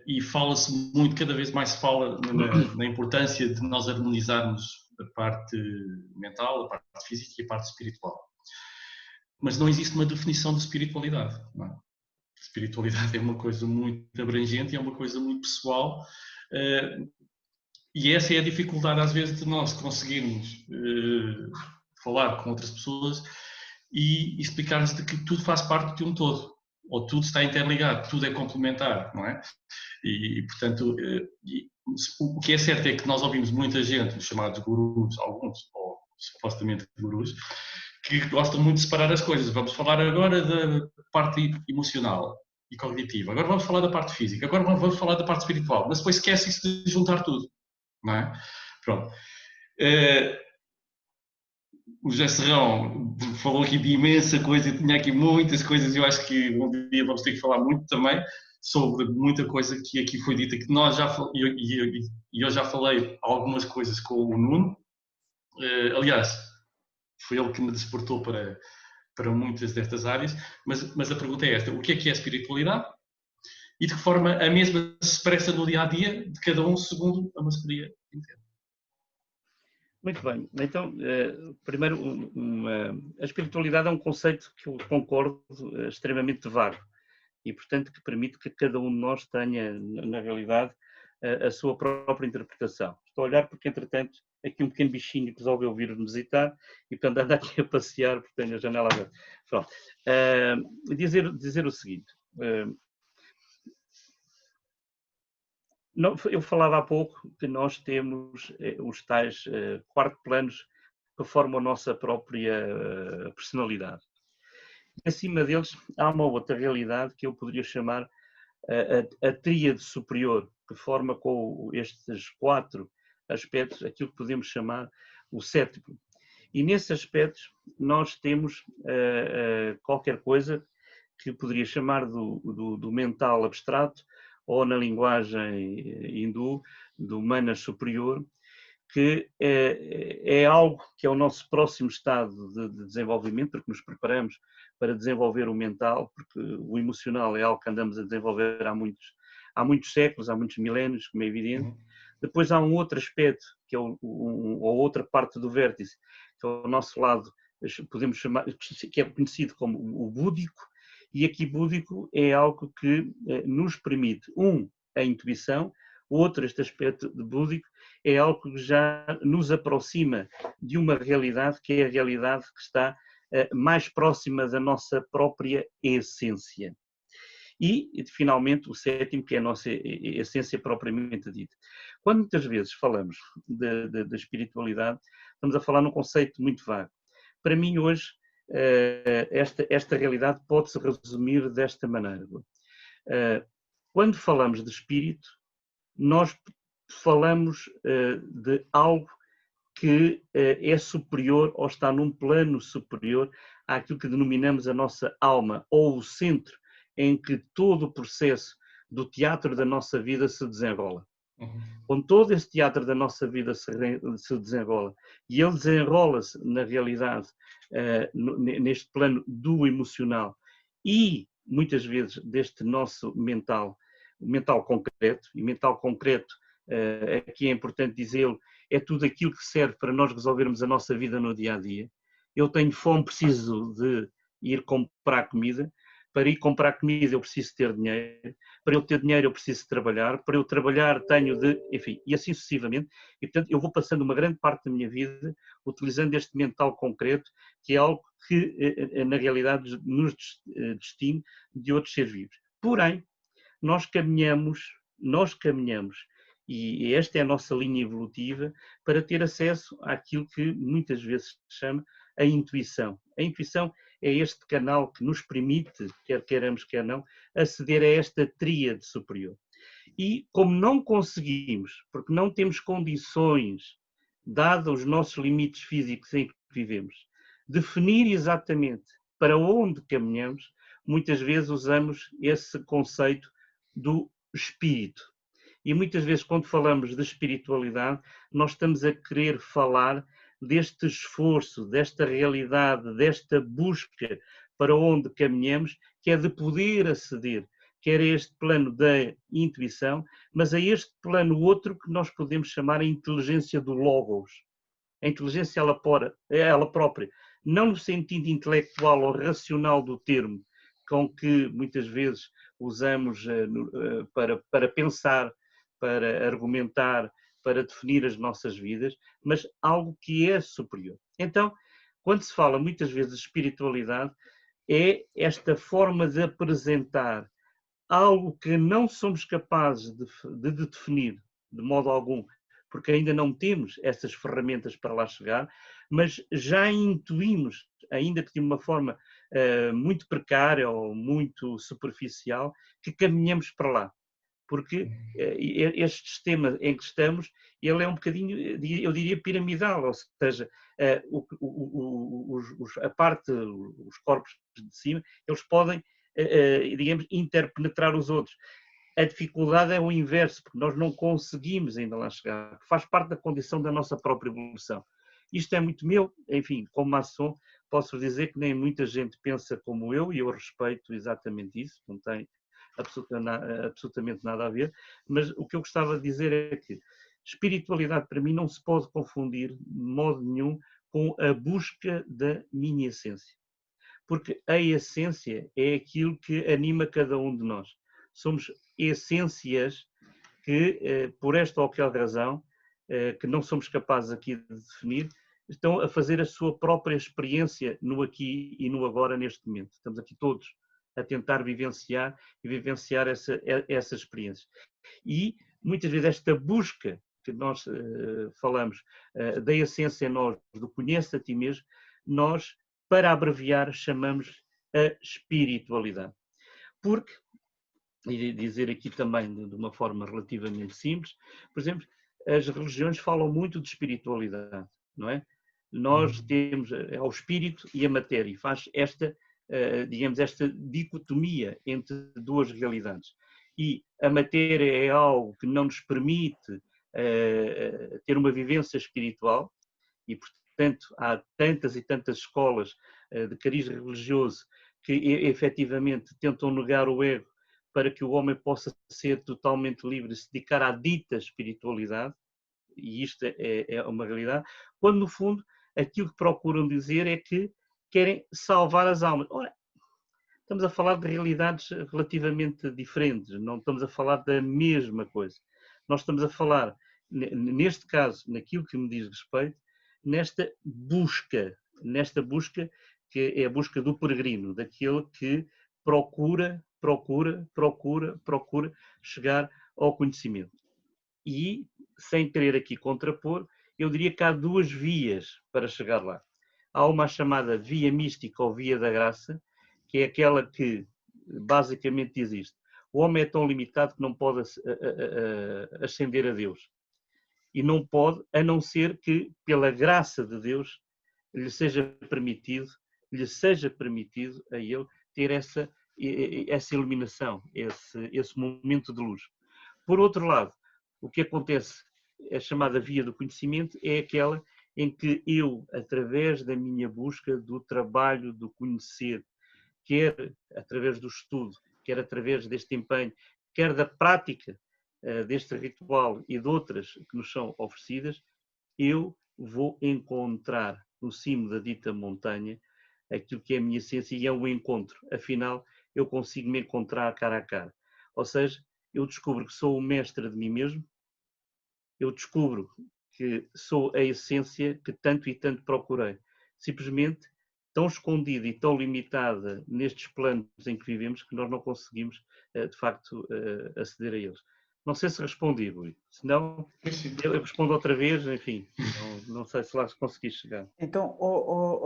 e fala-se muito, cada vez mais se fala na importância de nós harmonizarmos a parte mental, a parte física e a parte espiritual. Mas não existe uma definição de espiritualidade. Não é? Espiritualidade é uma coisa muito abrangente e é uma coisa muito pessoal. E essa é a dificuldade, às vezes, de nós conseguirmos falar com outras pessoas e explicar-lhes de que tudo faz parte de um todo. Ou tudo está interligado, tudo é complementar, não é? E portanto, o que é certo é que nós ouvimos muita gente, os chamados gurus, alguns, ou supostamente gurus, que gostam muito de separar as coisas. Vamos falar agora da parte emocional e cognitiva, agora vamos falar da parte física, agora vamos falar da parte espiritual, mas depois esquece-se de juntar tudo, não é? Pronto. O José Serrão falou aqui de imensa coisa, eu tinha aqui muitas coisas, eu acho que um dia vamos ter que falar muito também sobre muita coisa que aqui foi dita, que nós já eu já falei algumas coisas com o Nuno, aliás, foi ele que me despertou para muitas destas áreas, mas a pergunta é esta: o que é a espiritualidade e de que forma a mesma se expressa no dia-a-dia de cada um segundo a maçonaria entende? Muito bem. Então, primeiro, a espiritualidade é um conceito que eu concordo extremamente vago e, portanto, que permite que cada um de nós tenha, na realidade, a sua própria interpretação. Estou a olhar porque, entretanto, aqui um pequeno bichinho que resolveu vir-me visitar e, portanto, anda aqui a passear porque tenho a janela aberta. Pronto. Dizer o seguinte. Eu falava há pouco que nós temos os tais 4 planos que formam a nossa própria personalidade. Acima deles há uma outra realidade que eu poderia chamar a tríade superior, que forma com estes 4 aspectos aquilo que podemos chamar o sétimo. E nesses aspectos nós temos qualquer coisa que poderia chamar do mental abstrato, ou na linguagem hindu, do manas superior, que é algo que é o nosso próximo estado de desenvolvimento, porque nos preparamos para desenvolver o mental, porque o emocional é algo que andamos a desenvolver há muitos séculos, há muitos milénios, como é evidente. Depois há um outro aspecto, que é ou outra parte do vértice, que é o nosso lado, podemos chamar, que é conhecido como o búdico, e aqui búdico é algo que nos permite, a intuição, outro, este aspecto de búdico, é algo que já nos aproxima de uma realidade que é a realidade que está mais próxima da nossa própria essência. E, finalmente, o sétimo, que é a nossa essência propriamente dita. Quando muitas vezes falamos da espiritualidade, estamos a falar num conceito muito vago. Para mim, hoje, esta realidade pode-se resumir desta maneira. Quando falamos de espírito, nós falamos de algo que é superior ou está num plano superior àquilo que denominamos a nossa alma, ou o centro em que todo o processo do teatro da nossa vida se desenrola. Quando todo esse teatro da nossa vida se desenrola, e ele desenrola-se, na realidade, neste plano do emocional e, muitas vezes, deste nosso mental concreto, e mental concreto, aqui é importante dizê-lo, é tudo aquilo que serve para nós resolvermos a nossa vida no dia-a-dia. Eu tenho fome, preciso de ir comprar comida. Para ir comprar comida eu preciso ter dinheiro, para eu ter dinheiro eu preciso trabalhar, para eu trabalhar tenho de, enfim, e assim sucessivamente. E portanto eu vou passando uma grande parte da minha vida utilizando este mental concreto, que é algo que na realidade nos distingue de outros seres vivos. Porém, nós caminhamos, e esta é a nossa linha evolutiva, para ter acesso àquilo que muitas vezes se chama a intuição. A intuição é este canal que nos permite, quer queiramos, quer não, aceder a esta tríade superior. E como não conseguimos, porque não temos condições, dados os nossos limites físicos em que vivemos, definir exatamente para onde caminhamos, muitas vezes usamos esse conceito do espírito. E muitas vezes, quando falamos de espiritualidade, nós estamos a querer falar deste esforço, desta realidade, desta busca para onde caminhamos, que é de poder aceder, quer a este plano da intuição, mas a este plano outro que nós podemos chamar a inteligência do Logos. A inteligência ela própria, não no sentido intelectual ou racional do termo, com que muitas vezes usamos para pensar, para argumentar, para definir as nossas vidas, mas algo que é superior. Então, quando se fala muitas vezes de espiritualidade, é esta forma de apresentar algo que não somos capazes de definir de modo algum, porque ainda não temos essas ferramentas para lá chegar, mas já intuímos, ainda que de uma forma muito precária ou muito superficial, que caminhamos para lá. Porque este sistema em que estamos, ele é um bocadinho, eu diria, piramidal, ou seja, a parte, os corpos de cima, eles podem, digamos, interpenetrar os outros. A dificuldade é o inverso, porque nós não conseguimos ainda lá chegar, faz parte da condição da nossa própria evolução. Isto é muito meu, enfim, como maçom, posso dizer que nem muita gente pensa como eu, e eu respeito exatamente isso, não tem absolutamente nada a ver, mas o que eu gostava de dizer é que espiritualidade para mim não se pode confundir de modo nenhum com a busca da minha essência, porque a essência é aquilo que anima cada um de nós. Somos essências que, por esta ou aquela razão, que não somos capazes aqui de definir, estão a fazer a sua própria experiência no aqui e no agora neste momento. Estamos aqui todos a tentar vivenciar essa experiência. E muitas vezes esta busca que nós falamos da essência em nós, do conhece a ti mesmo, nós, para abreviar, chamamos a espiritualidade. Porque, e dizer aqui também de uma forma relativamente simples, por exemplo, as religiões falam muito de espiritualidade, não é? Nós temos ao espírito e a matéria, e faz esta, digamos, esta dicotomia entre duas realidades. E a matéria é algo que não nos permite ter uma vivência espiritual, e portanto há tantas e tantas escolas de cariz religioso que efetivamente tentam negar o ego para que o homem possa ser totalmente livre e se dedicar à dita espiritualidade, e isto é uma realidade, quando no fundo aquilo que procuram dizer é que querem salvar as almas. Ora, estamos a falar de realidades relativamente diferentes, não estamos a falar da mesma coisa. Nós estamos a falar, neste caso, naquilo que me diz respeito, nesta busca que é a busca do peregrino, daquele que procura chegar ao conhecimento. E, sem querer aqui contrapor, eu diria que há duas vias para chegar lá. Há uma chamada via mística ou via da graça, que é aquela que basicamente diz isto: o homem é tão limitado que não pode ascender a Deus. E não pode, a não ser que, pela graça de Deus, lhe seja permitido a ele ter essa iluminação, esse momento de luz. Por outro lado, o que acontece, a chamada via do conhecimento, é aquela em que eu, através da minha busca, do trabalho, do conhecer, quer através do estudo, quer através deste empenho, quer da prática deste ritual e de outras que nos são oferecidas, eu vou encontrar no cimo da dita montanha aquilo que é a minha essência e é um encontro. Afinal, eu consigo me encontrar cara a cara. Ou seja, eu descubro que sou o mestre de mim mesmo, eu descubro que sou a essência que tanto e tanto procurei. Simplesmente tão escondida e tão limitada nestes planos em que vivemos que nós não conseguimos, de facto, aceder a eles. Não sei se respondi, Rui. Se não, eu respondo outra vez, enfim, não sei se lá consegui chegar. Então,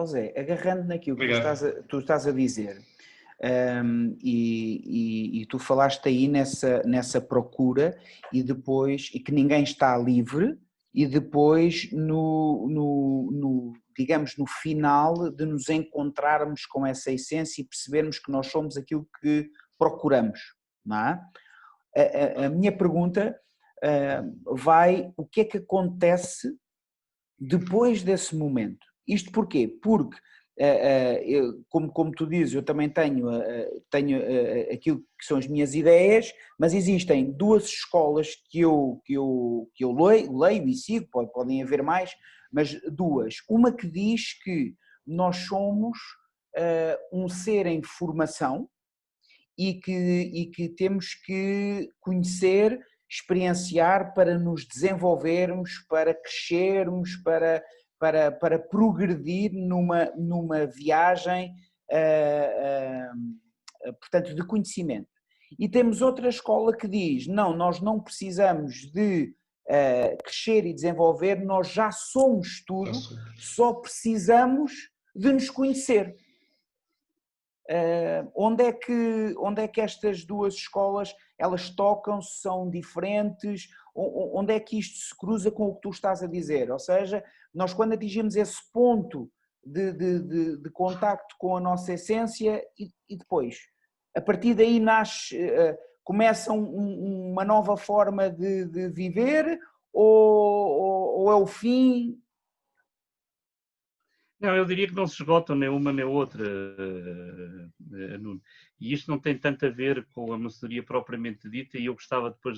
Zé, agarrando naquilo que Obrigado. tu estás a dizer, e tu falaste aí nessa procura e depois, e que ninguém está livre, e depois digamos, no final de nos encontrarmos com essa essência e percebermos que nós somos aquilo que procuramos, não é? A minha pergunta o que é que acontece depois desse momento? Isto porquê? Porque, como tu dizes, eu também tenho aquilo que são as minhas ideias, mas existem duas escolas que eu leio e sigo, podem haver mais, mas duas. Uma que diz que nós somos um ser em formação e que temos que conhecer, experienciar para nos desenvolvermos, para crescermos, para progredir numa viagem, portanto, de conhecimento. E temos outra escola que diz, não, nós não precisamos de crescer e desenvolver, nós já somos tudo, só precisamos de nos conhecer. Onde é que estas duas escolas elas tocam, são diferentes, onde é que isto se cruza com o que tu estás a dizer? Ou seja, nós quando atingimos esse ponto de contacto com a nossa essência e depois, a partir daí começa uma nova forma de viver ou é o fim? Não, eu diria que não se esgotam nem uma nem outra, Nuno. E isto não tem tanto a ver com a maçonaria propriamente dita, e eu gostava depois,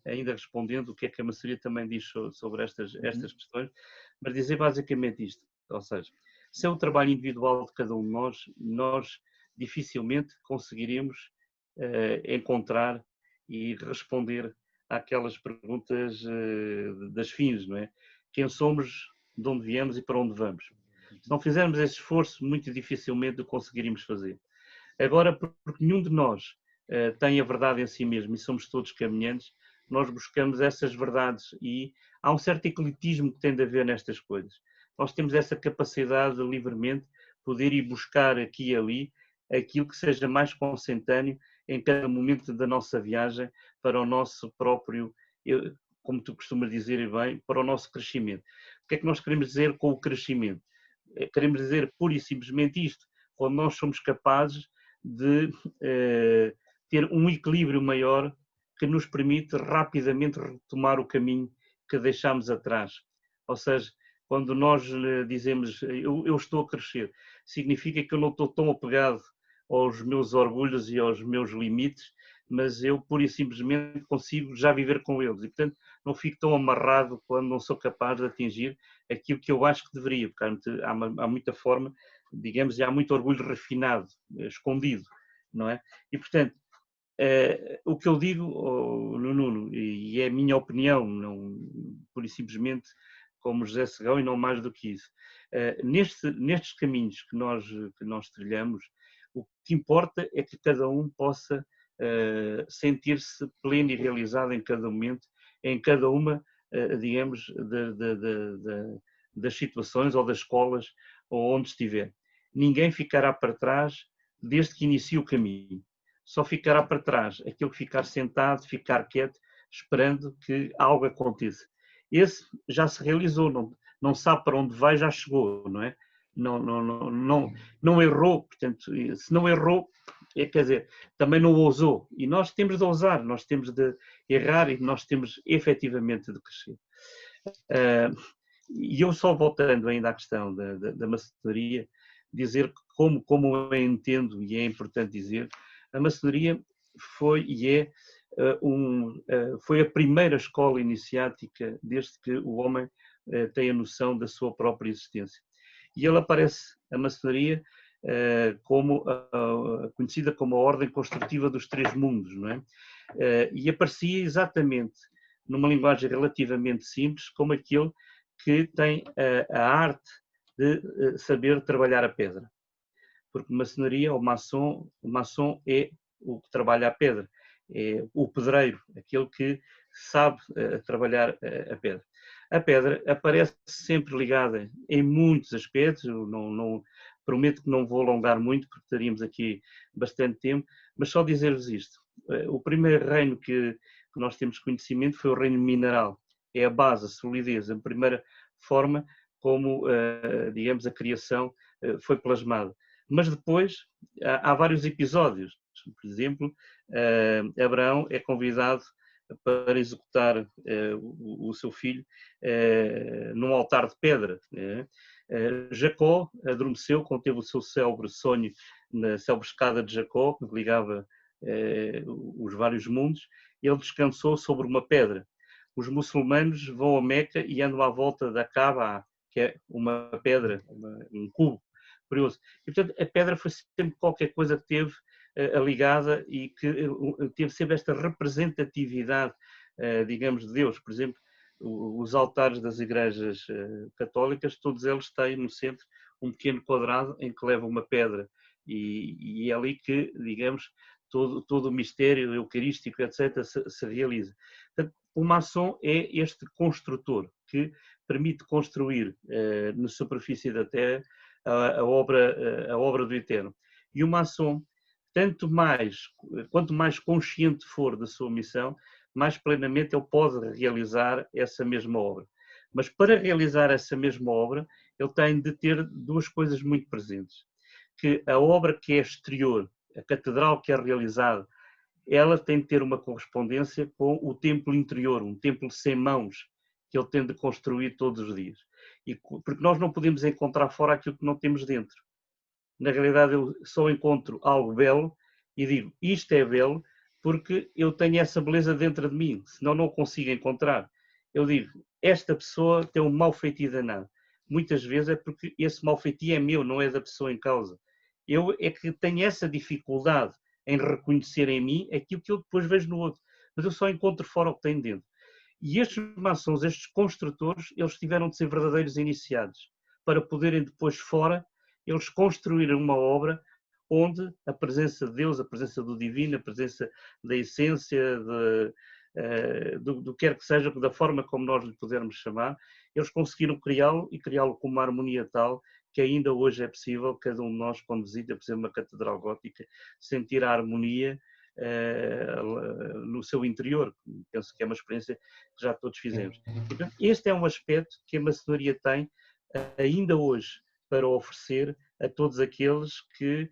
ainda respondendo, o que é que a maçonaria também diz sobre estas questões, mas dizer basicamente isto, ou seja, se é o trabalho individual de cada um de nós dificilmente conseguiremos encontrar e responder àquelas perguntas das fins, não é? Quem somos, de onde viemos e para onde vamos. Se não fizermos esse esforço, muito dificilmente o conseguiríamos fazer. Agora, porque nenhum de nós tem a verdade em si mesmo e somos todos caminhantes, nós buscamos essas verdades e há um certo ecletismo que tem de haver nestas coisas. Nós temos essa capacidade de livremente poder ir buscar aqui e ali aquilo que seja mais consentâneo em cada momento da nossa viagem para o nosso próprio, como tu costumas dizer bem, para o nosso crescimento. O que é que nós queremos dizer com o crescimento? Queremos dizer pura e simplesmente isto, quando nós somos capazes de ter um equilíbrio maior que nos permite rapidamente retomar o caminho que deixámos atrás. Ou seja, quando nós dizemos eu estou a crescer, significa que eu não estou tão apegado aos meus orgulhos e aos meus limites, mas eu pura e simplesmente consigo já viver com eles e, portanto, não fico tão amarrado quando não sou capaz de atingir aquilo que eu acho que deveria, porque há muita forma, digamos, e há muito orgulho refinado, escondido, não é? E, portanto, o que eu digo, Nuno, e é a minha opinião, não, pura e simplesmente como José Segão e não mais do que isso, nestes caminhos que nós trilhamos, o que importa é que cada um possa sentir-se pleno e realizado em cada momento, em cada uma, digamos, das situações ou das escolas ou onde estiver. Ninguém ficará para trás desde que inicie o caminho. Só ficará para trás aquele que ficar sentado, ficar quieto, esperando que algo aconteça. Esse já se realizou, não sabe para onde vai, já chegou, não é? Não errou, portanto, se não errou, quer dizer, também não ousou. E nós temos de ousar, nós temos de errar e nós temos efetivamente de crescer. E eu só voltando ainda à questão da maçonaria, dizer como eu entendo, e é importante dizer, a maçonaria foi e é foi a primeira escola iniciática desde que o homem tem a noção da sua própria existência. E ele aparece, a maçonaria, como conhecida como a ordem construtiva dos três mundos, não é? E aparecia exatamente numa linguagem relativamente simples, como aquele que tem a arte de saber trabalhar a pedra. Porque maçonaria, o maçom é o que trabalha a pedra, é o pedreiro, aquele que sabe trabalhar a pedra. A pedra aparece sempre ligada em muitos aspectos, eu não prometo que não vou alongar muito, porque estaríamos aqui bastante tempo, mas só dizer-vos isto. O primeiro reino que nós temos conhecimento foi o reino mineral, é a base, a solidez, a primeira forma como, digamos, a criação foi plasmada. Mas depois há vários episódios. Por exemplo, Abraão é convidado para executar o seu filho num altar de pedra. Jacó adormeceu quando teve o seu célebre sonho na célebre escada de Jacó, que ligava os vários mundos. Ele descansou sobre uma pedra. Os muçulmanos vão a Meca e andam à volta da Kaaba, que é uma pedra, um cubo. Curioso. E, portanto, a pedra foi sempre qualquer coisa que teve ligada e que teve sempre esta representatividade, digamos, de Deus. Por exemplo, os altares das igrejas católicas, todos eles têm no centro um pequeno quadrado em que leva uma pedra e é ali que, digamos, todo o mistério eucarístico, etc., se realiza. Portanto, o maçom é este construtor que permite construir na superfície da Terra a obra do Eterno. E o maçom, quanto mais consciente for da sua missão, mais plenamente ele pode realizar essa mesma obra. Mas para realizar essa mesma obra, ele tem de ter duas coisas muito presentes. Que a obra que é exterior, a catedral que é realizada, ela tem de ter uma correspondência com o templo interior, um templo sem mãos, que ele tem de construir todos os dias. Porque nós não podemos encontrar fora aquilo que não temos dentro. Na realidade, eu só encontro algo belo e digo, isto é belo porque eu tenho essa beleza dentro de mim, senão não consigo encontrar. Eu digo, esta pessoa tem um mau feitio danado. Muitas vezes é porque esse mau feitio é meu, não é da pessoa em causa. Eu é que tenho essa dificuldade em reconhecer em mim aquilo que eu depois vejo no outro. Mas eu só encontro fora o que tenho dentro. E estes maçons, estes construtores, eles tiveram de ser verdadeiros iniciados para poderem depois fora, eles construírem uma obra onde a presença de Deus, a presença do divino, a presença da essência, do que quer que seja, da forma como nós lhe pudermos chamar, eles conseguiram criá-lo e criá-lo com uma harmonia tal que ainda hoje é possível cada um de nós, quando visita, por exemplo, uma catedral gótica, sentir a harmonia no seu interior. Penso que é uma experiência que já todos fizemos. E, portanto, este é um aspecto que a maçonaria tem ainda hoje para oferecer a todos aqueles que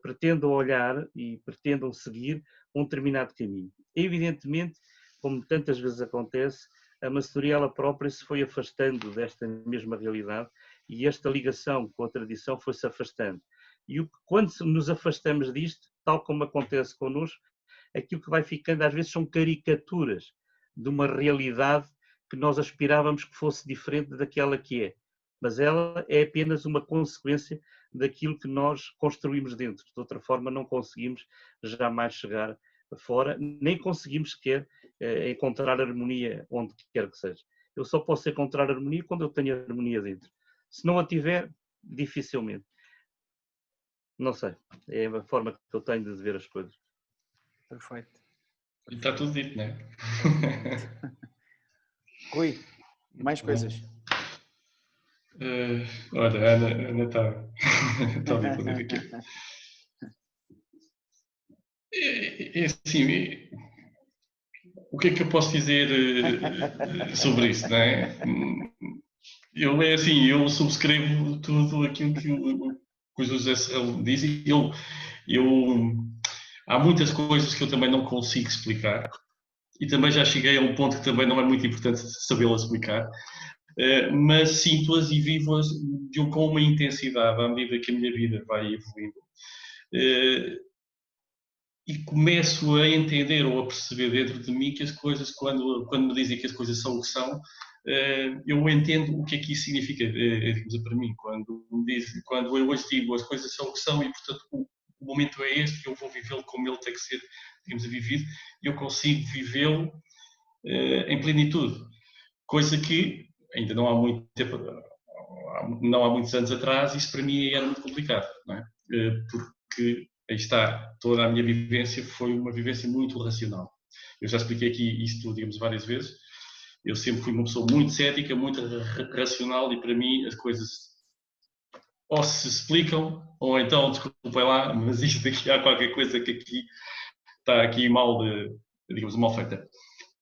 pretendam olhar e pretendam seguir um determinado caminho. Evidentemente, como tantas vezes acontece, a maçonaria ela própria se foi afastando desta mesma realidade e esta ligação com a tradição foi-se afastando. E quando nos afastamos disto, tal como acontece connosco, aquilo que vai ficando às vezes são caricaturas de uma realidade que nós aspirávamos que fosse diferente daquela que é. Mas ela é apenas uma consequência daquilo que nós construímos dentro. De outra forma, não conseguimos jamais chegar fora, nem conseguimos sequer encontrar harmonia onde quer que seja. Eu só posso encontrar harmonia quando eu tenho harmonia dentro. Se não a tiver, dificilmente. Não sei. É a forma que eu tenho de ver as coisas. Perfeito. E está tudo dito, não é? Rui, mais coisas? Olha, a Ana está a responder aqui. É assim, o que é que eu posso dizer sobre isso, não é? Eu subscrevo tudo aquilo que o José Serrão disse. Há muitas coisas que eu também não consigo explicar e também já cheguei a um ponto que também não é muito importante sabê-las explicar, mas sinto-as e vivo-as com uma intensidade à medida que a minha vida vai evoluindo. E começo a entender ou a perceber dentro de mim que as coisas, quando me dizem que as coisas são o que são, eu entendo o que é que isso significa, digamos, para mim, quando eu hoje digo as coisas são o que são e, portanto, o momento é este, eu vou vivê-lo como ele tem que ser, digamos, vivido, e eu consigo vivê-lo em plenitude, coisa que ainda não há muito tempo, não há muitos anos atrás, isso para mim era muito complicado, não é? Porque aí está, toda a minha vivência foi uma vivência muito racional. Eu já expliquei aqui isto, digamos, várias vezes. Eu sempre fui uma pessoa muito cética, muito racional, e para mim as coisas ou se explicam, ou então, desculpem lá, mas isto aqui há qualquer coisa que aqui está aqui digamos, mal feita.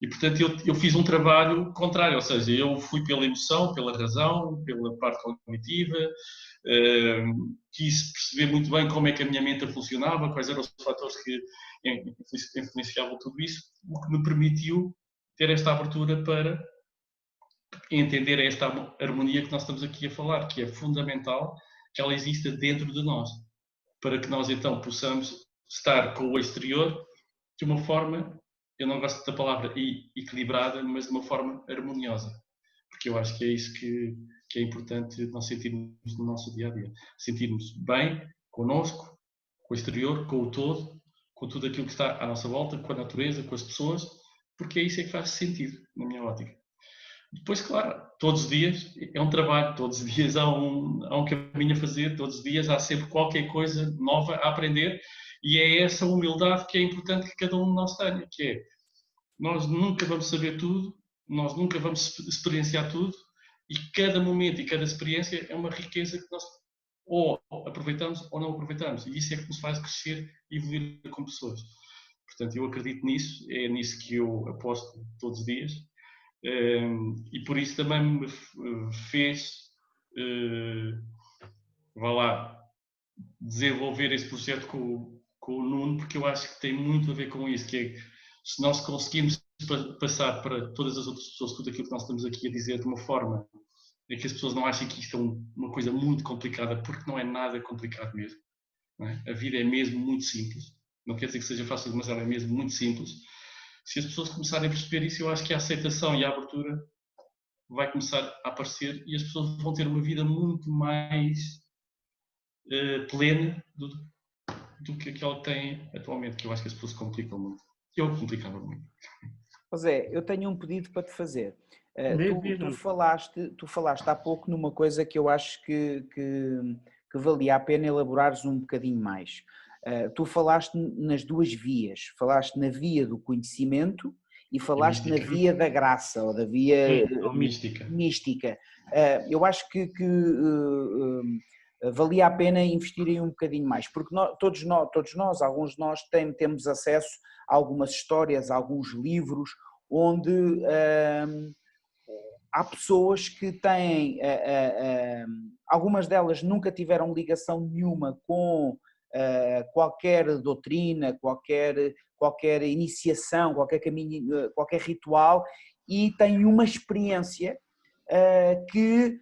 E, portanto, eu fiz um trabalho contrário, ou seja, eu fui pela emoção, pela razão, pela parte cognitiva, quis perceber muito bem como é que a minha mente funcionava, quais eram os fatores que influenciavam tudo isso, o que me permitiu ter esta abertura para entender esta harmonia que nós estamos aqui a falar, que é fundamental que ela exista dentro de nós, para que nós então possamos estar com o exterior de uma forma, eu não gosto da palavra equilibrada, mas de uma forma harmoniosa, porque eu acho que é isso que é importante nós sentirmos no nosso dia-a-dia, sentirmos bem connosco, com o exterior, com o todo, com tudo aquilo que está à nossa volta, com a natureza, com as pessoas, porque é isso que faz sentido, na minha ótica. Depois, claro, todos os dias é um trabalho, todos os dias há um caminho a fazer, todos os dias há sempre qualquer coisa nova a aprender, e é essa humildade que é importante que cada um de nós tenha, que é, nós nunca vamos saber tudo, nós nunca vamos experienciar tudo, e cada momento e cada experiência é uma riqueza que nós ou aproveitamos ou não aproveitamos, e isso é que nos faz crescer e evoluir como pessoas. Portanto, eu acredito nisso, é nisso que eu aposto todos os dias, e por isso também me fez, vá lá, desenvolver esse projeto com o Nuno, porque eu acho que tem muito a ver com isso, que é, se nós conseguirmos passar para todas as outras pessoas tudo aquilo que nós estamos aqui a dizer de uma forma em que as pessoas não achem que isto é uma coisa muito complicada, porque não é nada complicado mesmo. Não é? A vida é mesmo muito simples. Não quer dizer que seja fácil, mas ela é mesmo muito simples. Se as pessoas começarem a perceber isso, eu acho que a aceitação e a abertura vai começar a aparecer e as pessoas vão ter uma vida muito mais plena do que aquela que têm atualmente, que eu acho que as pessoas complicam muito. Eu complicava muito. José, eu tenho um pedido para te fazer. Tu falaste há pouco numa coisa que eu acho que valia a pena elaborares um bocadinho mais. Tu falaste nas duas vias, falaste na via do conhecimento e falaste na via da graça, ou da via mística. Eu acho que valia a pena investir em um bocadinho mais, porque todos nós, alguns de nós temos acesso a algumas histórias, a alguns livros, onde há pessoas que têm, algumas delas nunca tiveram ligação nenhuma com qualquer doutrina, qualquer iniciação, qualquer caminho, qualquer ritual, e têm uma experiência que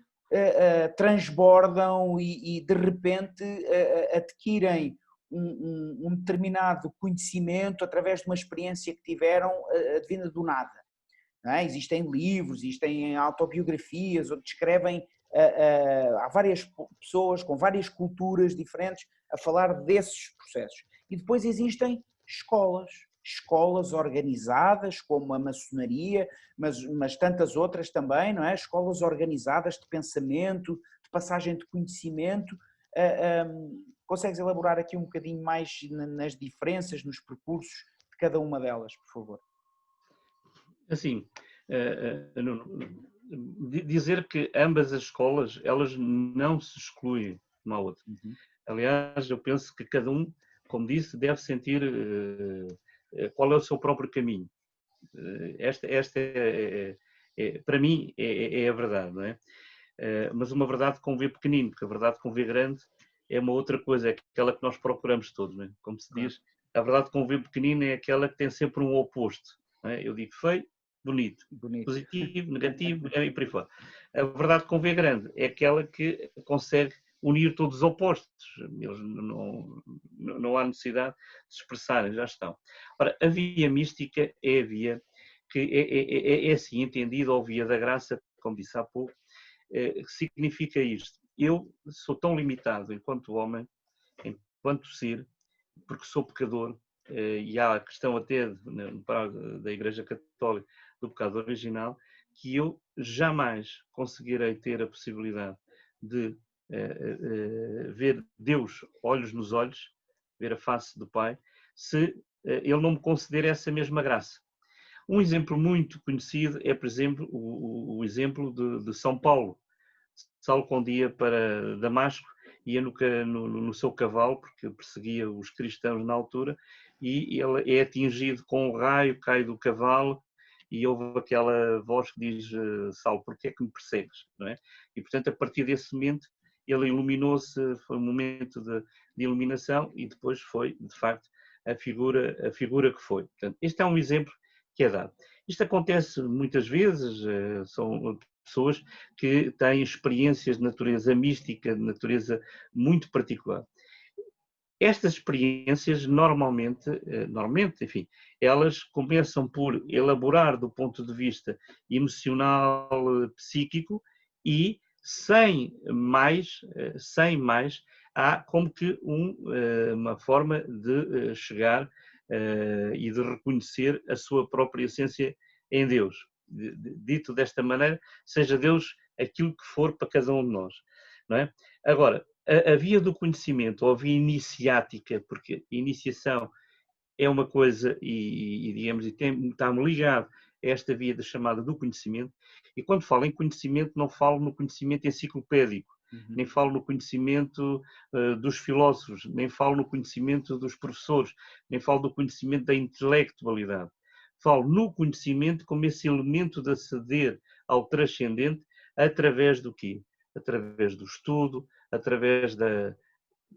transbordam e de repente adquirem um determinado conhecimento através de uma experiência que tiveram advinda do nada. Não é? Existem livros, existem autobiografias, onde descrevem, há várias pessoas com várias culturas diferentes a falar desses processos. E depois existem escolas organizadas, como a maçonaria, mas tantas outras também, não é? Escolas organizadas de pensamento, de passagem de conhecimento. Consegues elaborar aqui um bocadinho mais nas diferenças, nos percursos de cada uma delas, por favor? Assim, dizer que ambas as escolas, elas não se excluem uma à outra. Aliás, eu penso que cada um, como disse, deve sentir qual é o seu próprio caminho. Esta para mim, é a verdade, não é? Mas uma verdade com V pequenino, porque a verdade com V grande é uma outra coisa, é aquela que nós procuramos todos, não é? Como se diz, a verdade com V pequenino é aquela que tem sempre um oposto. Não é? Eu digo feio, bonito, positivo, negativo, e por aí fora. A verdade com V grande é aquela que consegue unir todos os opostos. Eles não há necessidade de se expressarem, já estão. Ora, a via mística é a via que é assim entendida, ou via da graça, como disse há pouco, significa isto. Eu sou tão limitado enquanto homem, enquanto ser, porque sou pecador, e há a questão até da Igreja Católica do pecado original, que eu jamais conseguirei ter a possibilidade de ver Deus olhos nos olhos, ver a face do Pai, se Ele não me conceder essa mesma graça. Um exemplo muito conhecido é, por exemplo, o exemplo de São Paulo. Saulo, um dia para Damasco, ia no seu cavalo, porque perseguia os cristãos na altura, e ele é atingido com um raio, cai do cavalo, e houve aquela voz que diz: Saulo, porquê é que me persegues? Não é? E, portanto, a partir desse momento, ele iluminou-se, foi um momento de iluminação, e depois foi, de facto, a figura que foi. Portanto, este é um exemplo que é dado. Isto acontece muitas vezes, são pessoas que têm experiências de natureza mística, de natureza muito particular. Estas experiências normalmente, enfim, elas começam por elaborar do ponto de vista emocional, psíquico, e sem mais, há como que uma forma de chegar e de reconhecer a sua própria essência em Deus. Dito desta maneira, seja Deus aquilo que for para cada um de nós, não é? Agora, a via do conhecimento, ou a via iniciática, porque iniciação é uma coisa digamos, está-me ligado a esta via da chamada do conhecimento, e quando falo em conhecimento, não falo no conhecimento enciclopédico, nem falo no conhecimento dos filósofos, nem falo no conhecimento dos professores, nem falo do conhecimento da intelectualidade. Falo no conhecimento como esse elemento de aceder ao transcendente através do quê? Através do estudo, através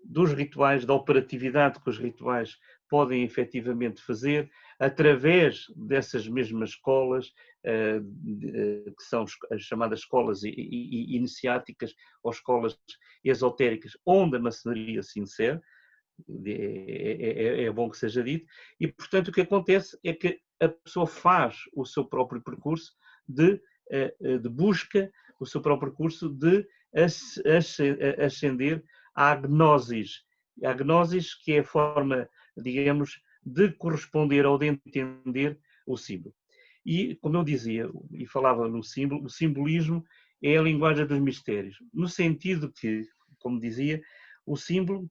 dos rituais, da operatividade que os rituais podem efetivamente fazer, através dessas mesmas escolas, que são as chamadas escolas iniciáticas ou escolas esotéricas, onde a maçonaria se insere, é bom que seja dito, e portanto o que acontece é que a pessoa faz o seu próprio percurso de busca, o seu próprio percurso de ascender à gnosis. A gnosis, que é a forma, digamos, de corresponder ou de entender o símbolo. E, como eu dizia, e falava no símbolo, o simbolismo é a linguagem dos mistérios, no sentido que, como dizia, o símbolo,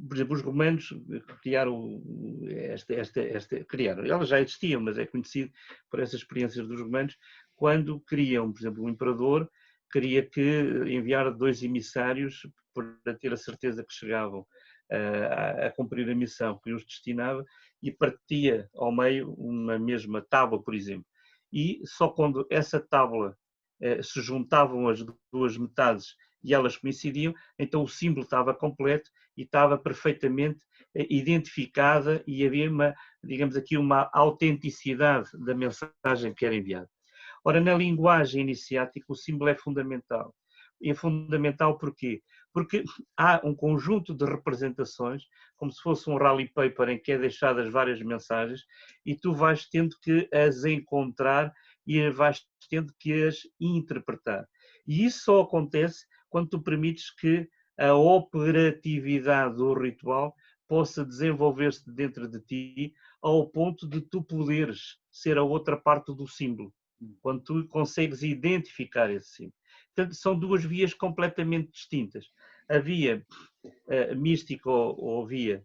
por exemplo, os romanos criaram criaram, elas já existiam, mas é conhecido por essas experiências dos romanos, quando criam, por exemplo, um imperador queria que enviar 2 emissários para ter a certeza que chegavam a cumprir a missão que os destinava, e partia ao meio uma mesma tábua, por exemplo. E só quando essa tábua se juntavam as 2 metades e elas coincidiam, então o símbolo estava completo e estava perfeitamente identificada, e havia digamos aqui, uma autenticidade da mensagem que era enviada. Ora, na linguagem iniciática, o símbolo é fundamental. É fundamental porquê? Porque há um conjunto de representações, como se fosse um rally paper em que é deixadas várias mensagens, e tu vais tendo que as encontrar e vais tendo que as interpretar. E isso só acontece quando tu permites que a operatividade do ritual possa desenvolver-se dentro de ti ao ponto de tu poderes ser a outra parte do símbolo, quando tu consegues identificar esse símbolo. Portanto, são 2 vias completamente distintas. A via mística ou via,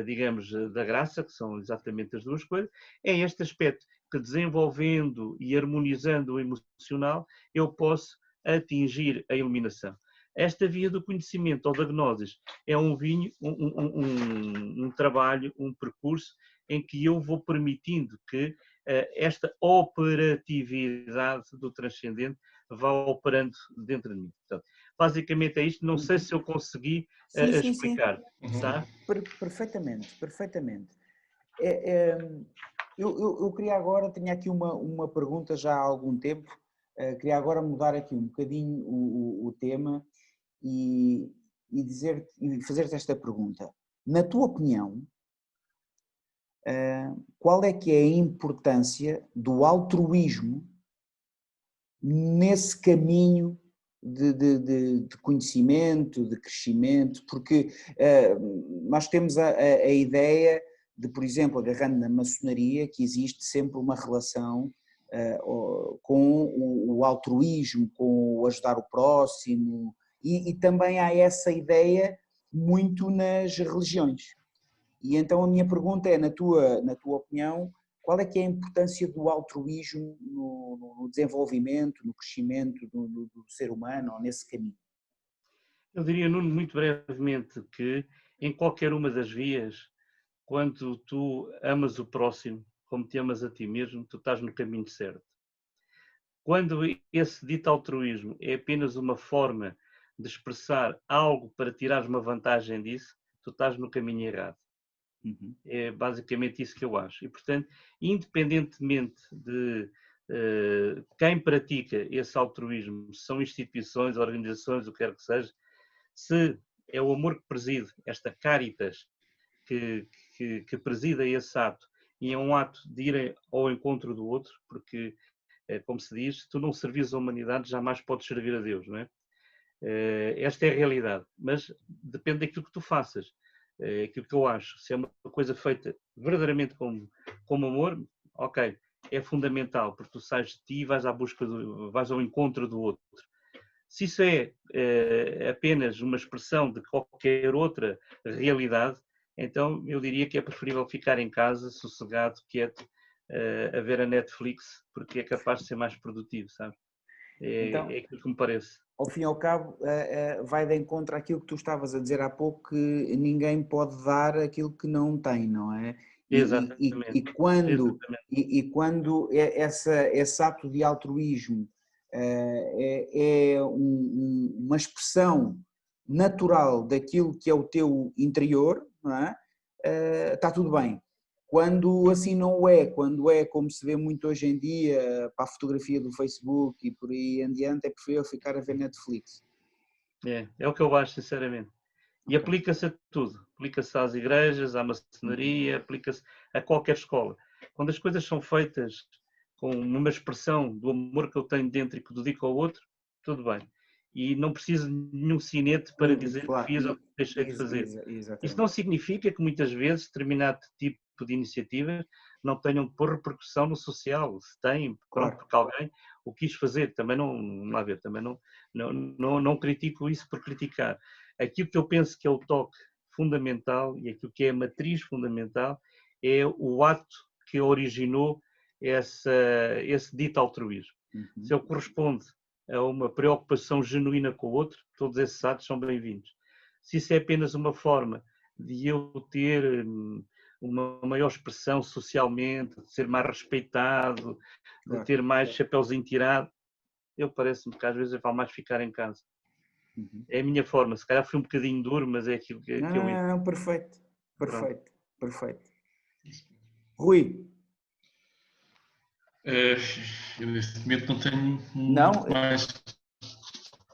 digamos, da graça, que são exatamente as 2 coisas, é este aspecto que, desenvolvendo e harmonizando o emocional, eu posso atingir a iluminação. Esta via do conhecimento ou da gnosis é um trabalho, um percurso em que eu vou permitindo que esta operatividade do transcendente vá operando dentro de mim. Portanto, basicamente é isto. Não sei se eu consegui explicar. Sim. Perfeitamente, perfeitamente. Eu queria agora, tinha aqui uma pergunta já há algum tempo, queria agora mudar aqui um bocadinho o tema e fazer-te esta pergunta. Na tua opinião, qual é que é a importância do altruísmo nesse caminho de conhecimento, de crescimento, porque nós temos a ideia de, por exemplo, agarrando na maçonaria, que existe sempre uma relação com o altruísmo, com o ajudar o próximo, e também há essa ideia muito nas religiões. E então a minha pergunta é, na tua opinião, qual é que é a importância do altruísmo no desenvolvimento, no crescimento do ser humano, ou nesse caminho? Eu diria, Nuno, muito brevemente, que em qualquer uma das vias, quando tu amas o próximo como te amas a ti mesmo, tu estás no caminho certo. Quando esse dito altruísmo é apenas uma forma de expressar algo para tirares uma vantagem disso, tu estás no caminho errado. Uhum. É basicamente isso que eu acho. E, portanto, independentemente de quem pratica esse altruísmo, se são instituições, organizações, o que quer que seja, se é o amor que preside, esta caritas que presida esse ato, e é um ato de ir ao encontro do outro, porque, como se diz, se tu não servis a humanidade, jamais podes servir a Deus, não é? Esta é a realidade, mas depende daquilo que tu faças. Aquilo que eu acho, se é uma coisa feita verdadeiramente com amor, ok, é fundamental, porque tu sais de ti e vais à busca, vais ao encontro do outro. Se isso é apenas uma expressão de qualquer outra realidade, então eu diria que é preferível ficar em casa, sossegado, quieto, a ver a Netflix, porque é capaz de ser mais produtivo, sabe? Então, É aquilo que me parece. ao fim e ao cabo, vai de encontro àquilo que tu estavas a dizer há pouco, que ninguém pode dar aquilo que não tem, não é? E Exatamente. quando, Exatamente. quando esse ato de altruísmo é uma expressão natural daquilo que é o teu interior, não é? Está tudo bem. Quando assim não é, quando é como se vê muito hoje em dia, para a fotografia do Facebook e por aí em diante, é preferível ficar a ver Netflix. É o que eu acho, sinceramente. E Okay. aplica-se a tudo. Aplica-se às igrejas, à maçonaria, aplica-se a qualquer escola. Quando as coisas são feitas com uma expressão do amor que eu tenho dentro e que dedico ao outro, tudo bem. E não preciso de nenhum sinete para dizer que Claro, fiz ou que deixei de fazer. Isso não exatamente. significa que muitas vezes determinado tipo de iniciativas não tenham de pôr repercussão no social. Se tem, pronto, Claro. porque alguém o quis fazer. Também não, ver, também não critico isso por criticar. Aquilo que eu penso que é o toque fundamental e aquilo que é a matriz fundamental é o ato que originou esse dito altruísmo. Uhum. Se ele corresponde a uma preocupação genuína com o outro, todos esses atos são bem-vindos. Se isso é apenas uma forma de eu ter uma maior expressão socialmente, de ser mais respeitado, de ter mais chapéuzinho tirado, parece-me que às vezes eu vou mais ficar em casa. Uhum. É a minha forma, se calhar foi um bocadinho duro, mas é aquilo que eu entendo. Não, perfeito. Rui. Eu neste momento não tenho Não? muito mais.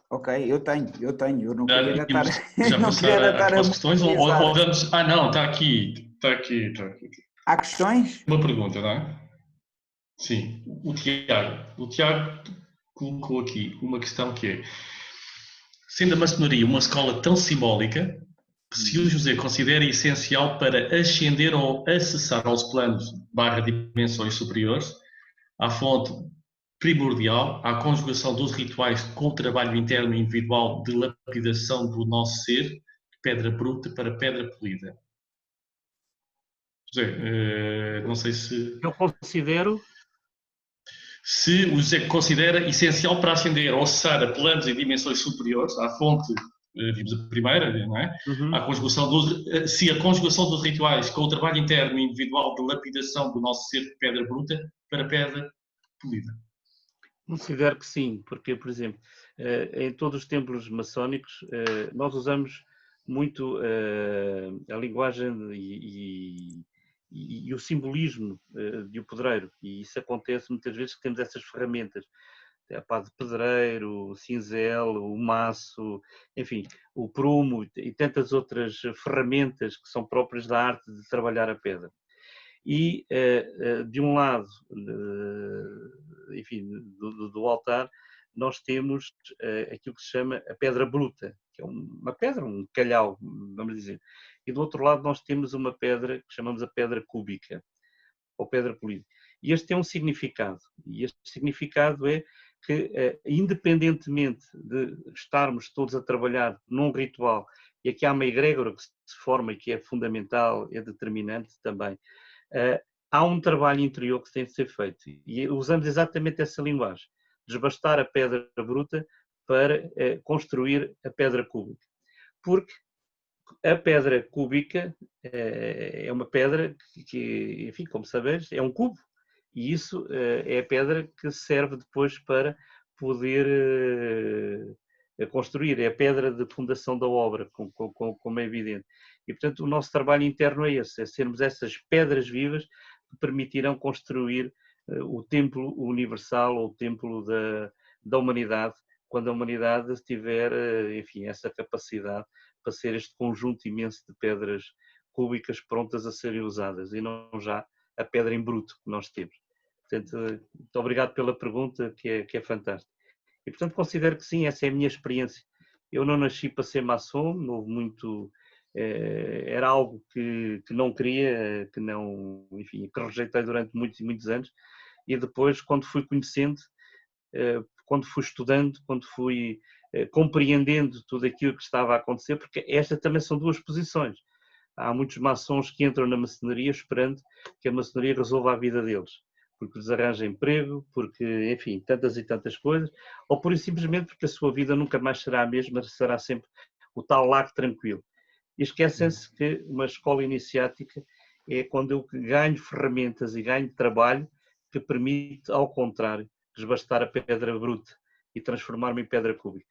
Ok, eu tenho. Eu não Já queria estar, já não passar queria às estar a próximas questões monopolizar. ou damos. Ah, não, está aqui. Há questões? Uma pergunta, não é? Sim. O Tiago colocou aqui uma questão que é: sendo a maçonaria uma escola tão simbólica, se o José considera essencial para ascender ou acessar aos planos / dimensões superiores, à fonte primordial, à conjugação dos rituais com o trabalho interno e individual de lapidação do nosso ser, de pedra bruta para pedra polida. José, não sei se... Eu considero... Se o José considera essencial para ascender ou acessar a planos e dimensões superiores, à fonte, vimos a primeira, não é? Uhum. Se a conjugação dos rituais com o trabalho interno e individual de lapidação do nosso ser de pedra bruta para pedra polida. Considero que sim, porque, por exemplo, em todos os templos maçónicos, nós usamos muito a linguagem e o simbolismo de o pedreiro, e isso acontece muitas vezes que temos essas ferramentas, a pá de pedreiro, o cinzel, o maço, enfim, o prumo e tantas outras ferramentas que são próprias da arte de trabalhar a pedra. E, de um lado, enfim, do altar, nós temos aquilo que se chama a pedra bruta, que é uma pedra, um calhau, vamos dizer. E do outro lado nós temos uma pedra que chamamos a pedra cúbica, ou pedra polida. E este tem um significado. E este significado é que, independentemente de estarmos todos a trabalhar num ritual, e aqui há uma egrégora que se forma e que é fundamental, é determinante também, há um trabalho interior que tem de ser feito. E usamos exatamente essa linguagem. Desbastar a pedra bruta para construir a pedra cúbica. Porque a pedra cúbica é uma pedra que, enfim, como sabeis, é um cubo. E isso é a pedra que serve depois para poder construir. É a pedra de fundação da obra, como é evidente. E, portanto, o nosso trabalho interno é esse, é sermos essas pedras vivas que permitirão construir o templo universal, ou o templo da humanidade, quando a humanidade tiver, enfim, essa capacidade para ser este conjunto imenso de pedras cúbicas prontas a serem usadas, e não já a pedra em bruto que nós temos. Portanto, muito obrigado pela pergunta, que é fantástica. E, portanto, considero que sim, essa é a minha experiência. Eu não nasci para ser maçom, não houve muito... era algo que não queria, que não, enfim, que rejeitei durante muitos e muitos anos, e depois, quando fui conhecendo, quando fui estudando, quando fui compreendendo tudo aquilo que estava a acontecer, porque estas também são duas posições. Há muitos maçons que entram na maçonaria esperando que a maçonaria resolva a vida deles, porque lhes arranja emprego, porque, enfim, tantas e tantas coisas, ou por simplesmente porque a sua vida nunca mais será a mesma, será sempre o tal lago tranquilo. E esquecem-se que uma escola iniciática é quando eu ganho ferramentas e ganho trabalho que permite, ao contrário, desbastar a pedra bruta e transformar-me em pedra cúbica.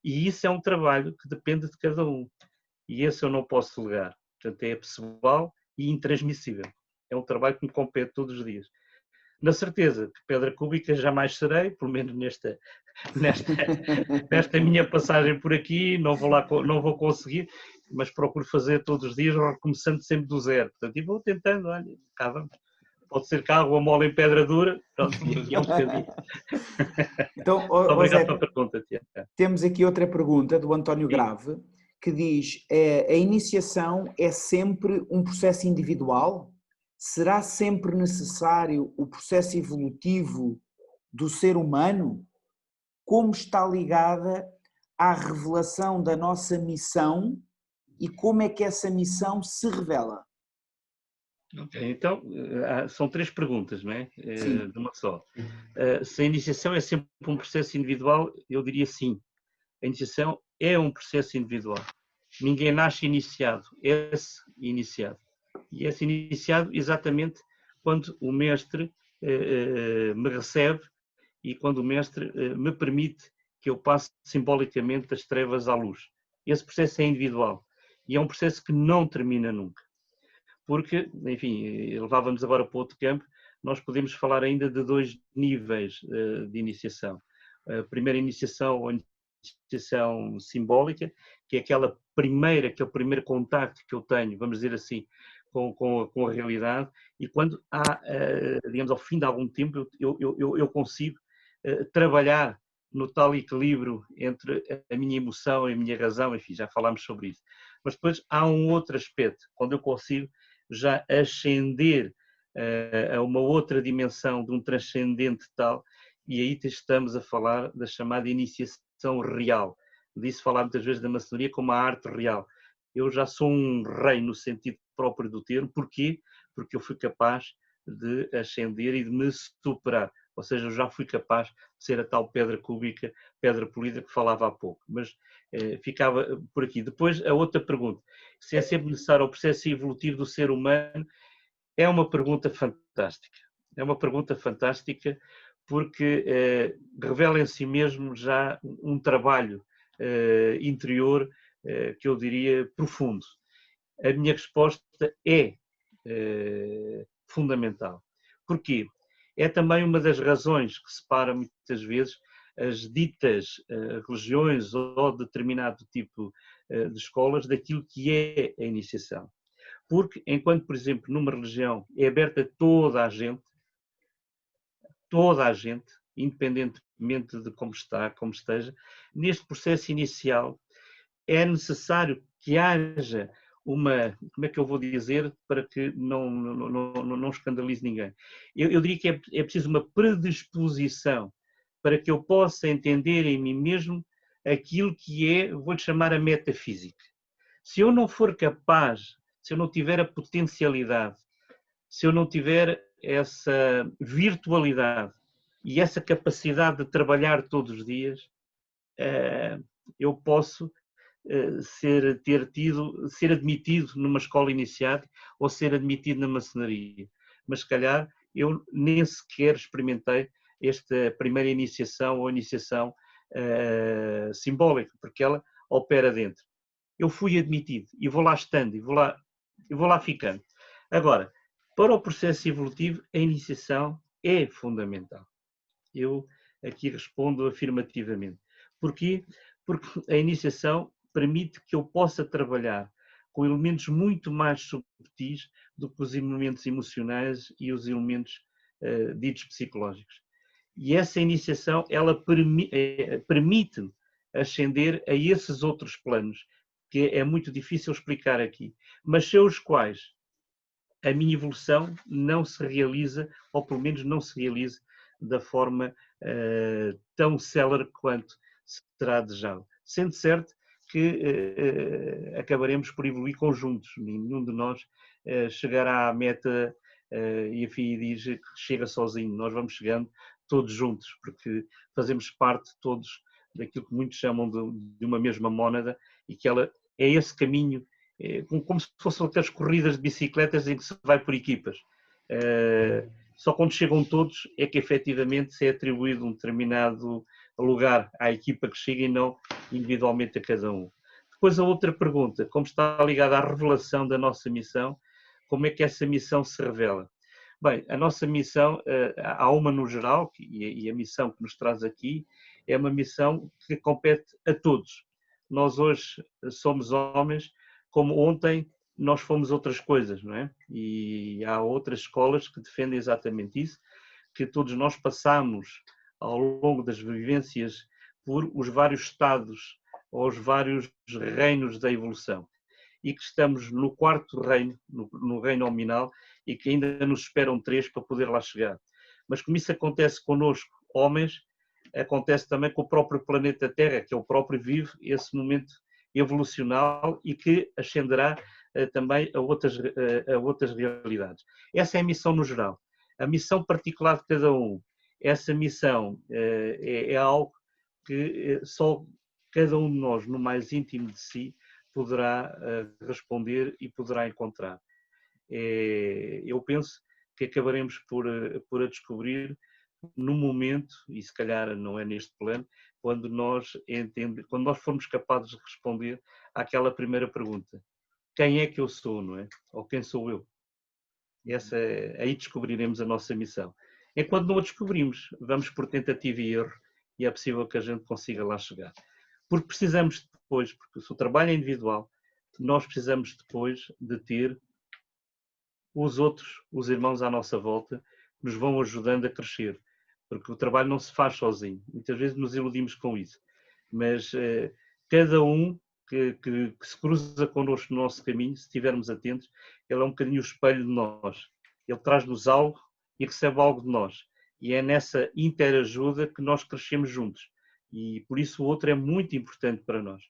E isso é um trabalho que depende de cada um. E esse eu não posso delegar. Portanto, é pessoal e intransmissível. É um trabalho que me compete todos os dias. Na certeza que pedra cúbica jamais serei, pelo menos nesta minha passagem por aqui, não vou conseguir, mas procuro fazer todos os dias, começando sempre do zero. Portanto, e vou tentando, olha, cá vamos. Pode ser que a água mole em pedra dura, pronto, e aqui é um bocadinho. Então, Obrigado pela pergunta, Tiago. Temos aqui outra pergunta do António Sim. Grave, que diz: a iniciação é sempre um processo individual? Será sempre necessário o processo evolutivo do ser humano? Como está ligada à revelação da nossa missão e como é que essa missão se revela? Okay, então, são três perguntas, não é? Sim. De uma só. Se a iniciação é sempre um processo individual, eu diria sim. A iniciação é um processo individual. Ninguém nasce iniciado, é-se iniciado. E é-se iniciado exatamente quando o mestre me recebe e quando o mestre me permite que eu passe simbolicamente das trevas à luz. Esse processo é individual e é um processo que não termina nunca. Porque, enfim, levávamos agora para outro campo, nós podemos falar ainda de dois níveis de iniciação. A primeira iniciação, a iniciação simbólica, que é aquele primeiro contacto que eu tenho, vamos dizer assim, com a realidade, e quando há, digamos, ao fim de algum tempo, eu consigo trabalhar no tal equilíbrio entre a minha emoção e a minha razão, enfim, já falámos sobre isso. Mas depois há um outro aspecto, quando eu consigo já ascender a uma outra dimensão de um transcendente tal, e aí estamos a falar da chamada iniciação real. Disso falar muitas vezes da maçonaria como a arte real. Eu já sou um rei no sentido próprio do termo. Porquê? Porque eu fui capaz de ascender e de me superar. Ou seja, eu já fui capaz de ser a tal pedra cúbica, pedra polida que falava há pouco. Mas ficava por aqui. Depois, a outra pergunta. Se é sempre necessário o processo evolutivo do ser humano, é uma pergunta fantástica. É uma pergunta fantástica porque revela em si mesmo já um trabalho interior que eu diria profundo. A minha resposta é fundamental. Porquê? É também uma das razões que separa muitas vezes as ditas religiões ou determinado tipo de escolas daquilo que é a iniciação. Porque enquanto, por exemplo, numa religião é aberta a toda a gente, independentemente de como esteja, neste processo inicial é necessário que haja uma, como é que eu vou dizer, para que não escandalize ninguém. Eu diria que é preciso uma predisposição para que eu possa entender em mim mesmo aquilo que é, vou-lhe chamar a metafísica. Se eu não for capaz, se eu não tiver a potencialidade, se eu não tiver essa virtualidade e essa capacidade de trabalhar todos os dias, eu posso ser admitido numa escola iniciática ou ser admitido na maçonaria. Mas se calhar eu nem sequer experimentei esta primeira iniciação ou iniciação simbólica, porque ela opera dentro. Eu fui admitido e vou lá estando, e vou lá ficando. Agora, para o processo evolutivo, a iniciação é fundamental. Eu aqui respondo afirmativamente. Porquê? Porque a iniciação permite que eu possa trabalhar com elementos muito mais subtis do que os elementos emocionais e os elementos ditos psicológicos. E essa iniciação, ela permite ascender a esses outros planos, que é muito difícil explicar aqui, mas sem os quais a minha evolução não se realiza, ou pelo menos não se realiza da forma tão célere quanto será desejado. Sendo certo que acabaremos por evoluir conjuntos, nenhum de nós chegará à meta e a FII diz que chega sozinho, nós vamos chegando todos juntos, porque fazemos parte todos daquilo que muitos chamam de uma mesma mónada e que ela é esse caminho, como se fossem aquelas corridas de bicicletas em que se vai por equipas. Só quando chegam todos é que efetivamente se é atribuído um determinado lugar à equipa que chega e não individualmente a cada um. Depois a outra pergunta, como está ligada à revelação da nossa missão, como é que essa missão se revela? Bem, a nossa missão, há uma no geral, e a missão que nos traz aqui, é uma missão que compete a todos. Nós hoje somos homens, como ontem nós fomos outras coisas, não é? E há outras escolas que defendem exatamente isso, que todos nós passamos ao longo das vivências por os vários estados ou os vários reinos da evolução e que estamos no quarto reino, no reino nominal, e que ainda nos esperam 3 para poder lá chegar. Mas como isso acontece connosco, homens, acontece também com o próprio planeta Terra, que é o próprio vive esse momento evolucional e que ascenderá também a outras realidades. Essa é a missão no geral. A missão particular de cada um, essa missão é algo que só cada um de nós, no mais íntimo de si, poderá responder e poderá encontrar. Eu penso que acabaremos por a descobrir no momento, e se calhar não é neste plano, quando nós formos capazes de responder àquela primeira pergunta. Quem é que eu sou, não é? Ou quem sou eu? Aí descobriremos a nossa missão. Enquanto não a descobrimos, vamos por tentativa e erro e é possível que a gente consiga lá chegar. Porque precisamos depois, porque se o trabalho é individual, nós precisamos depois de ter os outros, os irmãos à nossa volta, que nos vão ajudando a crescer. Porque o trabalho não se faz sozinho. Muitas vezes nos iludimos com isso. Mas cada um que se cruza connosco no nosso caminho, se estivermos atentos, ele é um bocadinho o espelho de nós. Ele traz-nos algo e recebe algo de nós. E é nessa interajuda que nós crescemos juntos. E por isso o outro é muito importante para nós.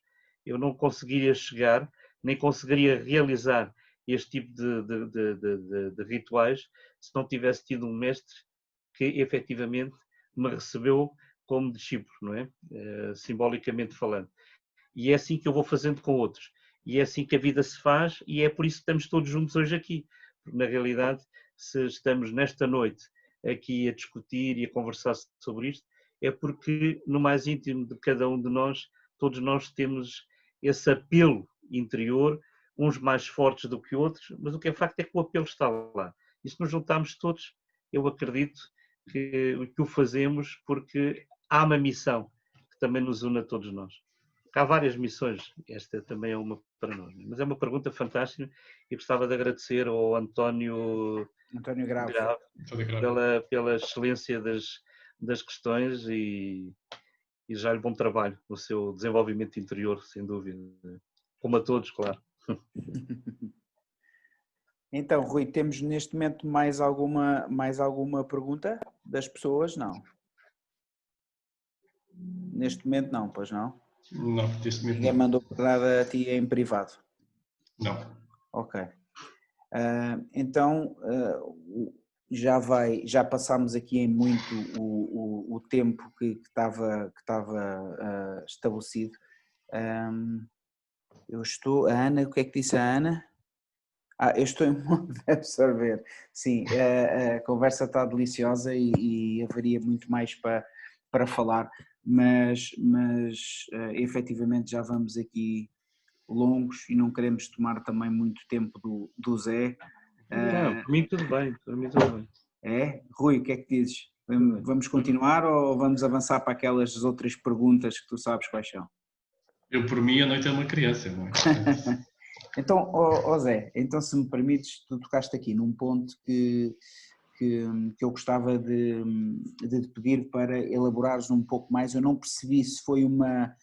Eu não conseguiria chegar, nem conseguiria realizar este tipo de rituais se não tivesse tido um mestre que efetivamente me recebeu como discípulo, não é? Simbolicamente falando. E é assim que eu vou fazendo com outros. E é assim que a vida se faz e é por isso que estamos todos juntos hoje aqui. Porque na realidade, se estamos nesta noite aqui a discutir e a conversar sobre isto, é porque no mais íntimo de cada um de nós, todos nós temos esse apelo interior, uns mais fortes do que outros, mas o que é facto é que o apelo está lá. E se nos juntarmos todos, eu acredito que o fazemos porque há uma missão que também nos une a todos nós. Há várias missões, esta também é uma para nós, mas é uma pergunta fantástica e gostava de agradecer ao António Grave pela excelência das questões e desejar-lhe bom trabalho no seu desenvolvimento interior, sem dúvida. Como a todos, claro. Então, Rui, temos neste momento mais alguma pergunta das pessoas? Não. Neste momento não, pois não? Não, neste momento Ninguém não. mandou nada a ti em privado? Não. Ok. Então, já passámos aqui em muito o tempo que estava estabelecido. A Ana, o que é que disse a Ana? Eu estou em modo de absorver. Sim, a conversa está deliciosa e haveria muito mais para falar, mas efetivamente já vamos aqui longos e não queremos tomar também muito tempo do Zé. Não, por mim tudo bem, por mim tudo bem. É? Rui, o que é que dizes? Vamos continuar ou vamos avançar para aquelas outras perguntas que tu sabes quais são? Eu, por mim, a noite é uma criança, não é? Então, Zé, então se me permites, tu tocaste aqui num ponto que eu gostava de te pedir para elaborares um pouco mais. Eu não percebi se foi uma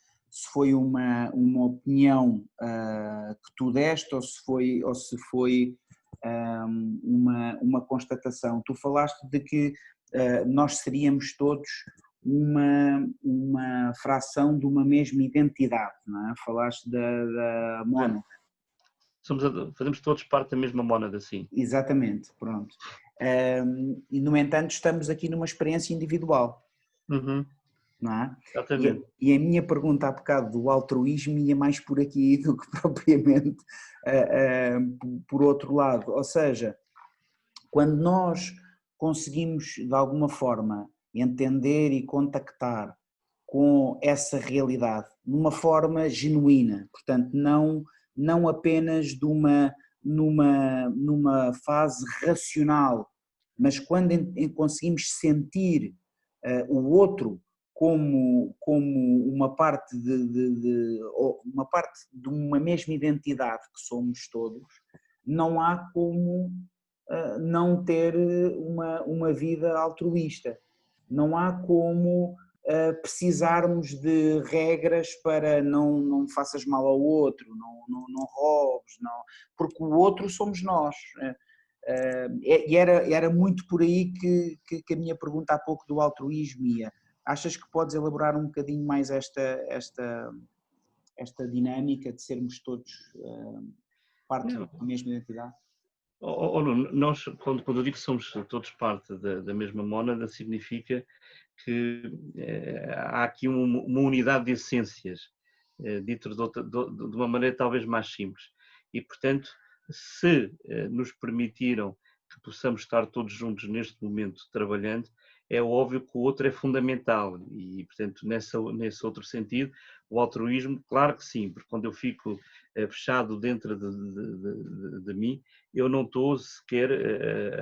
opinião que tu deste ou se foi uma constatação. Tu falaste de que nós seríamos todos uma fração de uma mesma identidade, não é? Falaste da mónada. Fazemos todos parte da mesma mónada, sim. Exatamente, pronto. E no entanto estamos aqui numa experiência individual, não é? Exatamente. E a minha pergunta há bocado do altruísmo ia mais por aqui do que propriamente por outro lado, ou seja, quando nós conseguimos de alguma forma entender e contactar com essa realidade de uma forma genuína, portanto não apenas numa fase racional, mas quando conseguimos sentir o outro como uma parte de uma mesma identidade que somos todos, não há como não ter uma vida altruísta, não há como precisarmos de regras para não faças mal ao outro, não roubes, porque o outro somos nós. E era muito por aí que a minha pergunta há pouco do altruísmo ia. Achas que podes elaborar um bocadinho mais esta dinâmica de sermos todos parte da mesma identidade? Nós, quando eu digo que somos todos parte da mesma mónada, significa que há aqui uma unidade de essências, dito de uma maneira talvez mais simples. E, portanto, se nos permitiram que possamos estar todos juntos neste momento trabalhando, é óbvio que o outro é fundamental e, portanto, nesse outro sentido, o altruísmo, claro que sim, porque quando eu fico fechado dentro de mim, eu não estou sequer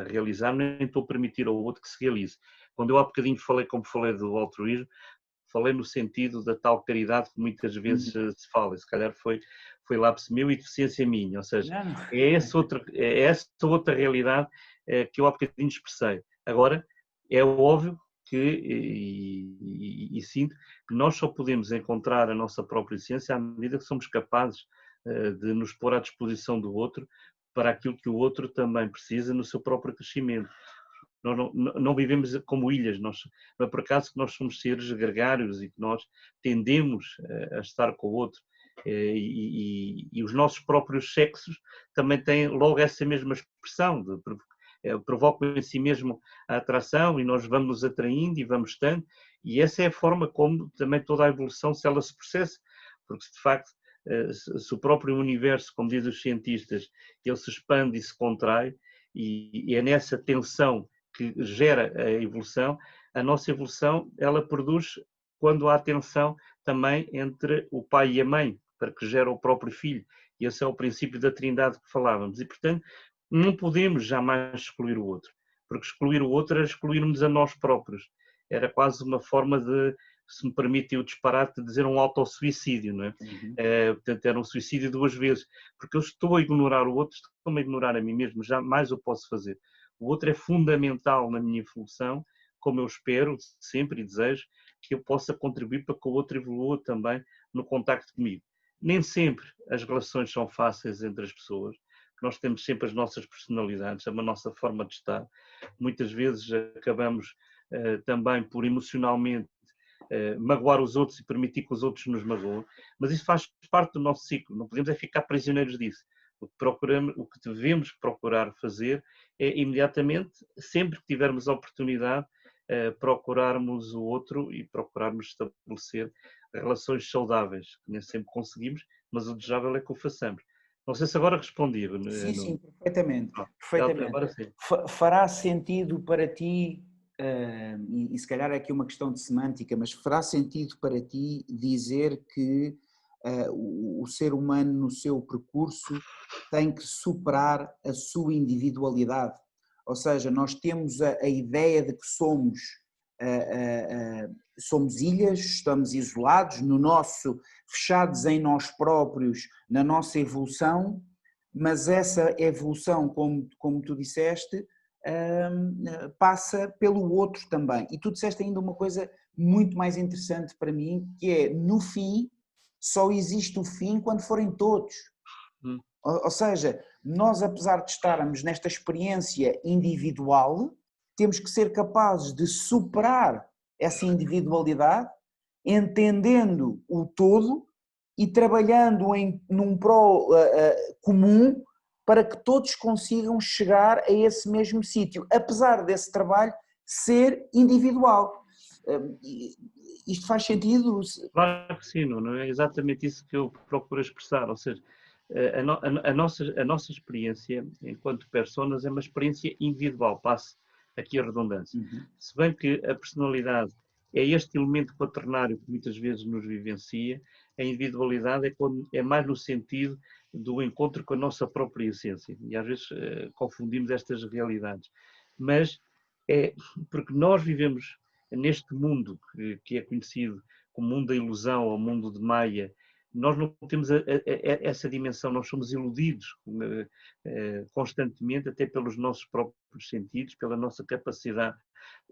a realizar, nem estou a permitir ao outro que se realize. Quando eu há bocadinho falei do altruísmo, falei no sentido da tal caridade que muitas vezes se fala, e se calhar foi lápis meu e deficiência minha, ou seja, é essa outra realidade que eu há bocadinho expressei. Agora, é óbvio que, e sinto, que nós só podemos encontrar a nossa própria essência à medida que somos capazes de nos pôr à disposição do outro para aquilo que o outro também precisa no seu próprio crescimento. Nós não vivemos como ilhas, não é por acaso que nós somos seres gregários e que nós tendemos a estar com o outro. E os nossos próprios sexos também têm logo essa mesma expressão, provocam em si mesmo a atração e nós vamos nos atraindo e vamos estando, e essa é a forma como também toda a evolução ela se processa, porque de facto se o próprio universo, como dizem os cientistas, ele se expande e se contrai, e é nessa tensão que gera a evolução. A nossa evolução ela produz quando há tensão também entre o pai e a mãe, para que gera o próprio filho, e esse é o princípio da trindade que falávamos, e portanto não podemos jamais excluir o outro, porque excluir o outro era excluirmos a nós próprios, era quase uma forma de, se me permitem o disparate, de dizer um autossuicídio, não é? Portanto, era um suicídio duas vezes, porque eu estou a ignorar o outro, estou-me a ignorar a mim mesmo, jamais eu posso fazer. O outro é fundamental na minha evolução, como eu espero sempre e desejo que eu possa contribuir para que o outro evolua também no contacto comigo. Nem sempre as relações são fáceis entre as pessoas, nós temos sempre as nossas personalidades, a nossa forma de estar. Muitas vezes acabamos também por emocionalmente magoar os outros e permitir que os outros nos magoem, mas isso faz parte do nosso ciclo, não podemos é ficar prisioneiros disso. O que devemos procurar fazer é imediatamente, sempre que tivermos a oportunidade, procurarmos o outro e procurarmos estabelecer relações saudáveis, que nem sempre conseguimos, mas o desejável é que o façamos. Não sei se agora respondi. Sim, Nuno. sim, perfeitamente. Perfeitamente. Agora sim. Fará sentido para ti, e se calhar é aqui uma questão de semântica, mas fará sentido para ti dizer que o ser humano no seu percurso tem que superar a sua individualidade? Ou seja, nós temos a ideia de que somos ilhas, estamos isolados, fechados em nós próprios, na nossa evolução, mas essa evolução, como tu disseste, passa pelo outro também. E tu disseste ainda uma coisa muito mais interessante para mim, que é, no fim, só existe o fim quando forem todos. Ou seja, nós, apesar de estarmos nesta experiência individual, temos que ser capazes de superar essa individualidade, entendendo o todo e trabalhando num pró comum para que todos consigam chegar a esse mesmo sítio, apesar desse trabalho ser individual. Isto faz sentido? Claro que sim, não é exatamente isso que eu procuro expressar, ou seja, a nossa experiência enquanto personas é uma experiência individual, passe aqui a redundância. Se bem que a personalidade é este elemento quaternário que muitas vezes nos vivencia, a individualidade é mais no sentido do encontro com a nossa própria essência. E às vezes confundimos estas realidades. Mas é porque nós vivemos neste mundo que é conhecido como mundo da ilusão ou mundo de Maia, nós não temos essa dimensão, nós somos iludidos constantemente, até pelos nossos próprios sentidos, pela nossa capacidade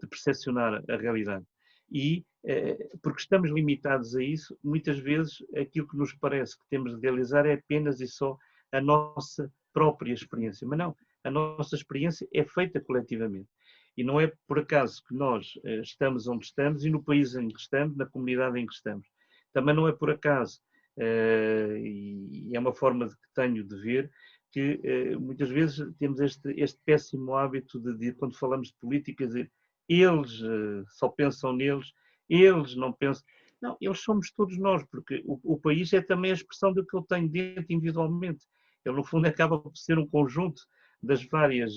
de percepcionar a realidade. E, porque estamos limitados a isso, muitas vezes aquilo que nos parece que temos de realizar é apenas e só a nossa própria experiência. Mas não, a nossa experiência é feita coletivamente. E não é por acaso que nós estamos onde estamos e no país em que estamos, na comunidade em que estamos. Também não é por acaso, e é uma forma que tenho de ver, que muitas vezes temos este péssimo hábito de quando falamos de política, dizer eles só pensam neles, eles não pensam. Não, eles somos todos nós, porque o país é também a expressão do que eu tenho dentro individualmente. Ele, no fundo, acaba por ser um conjunto das várias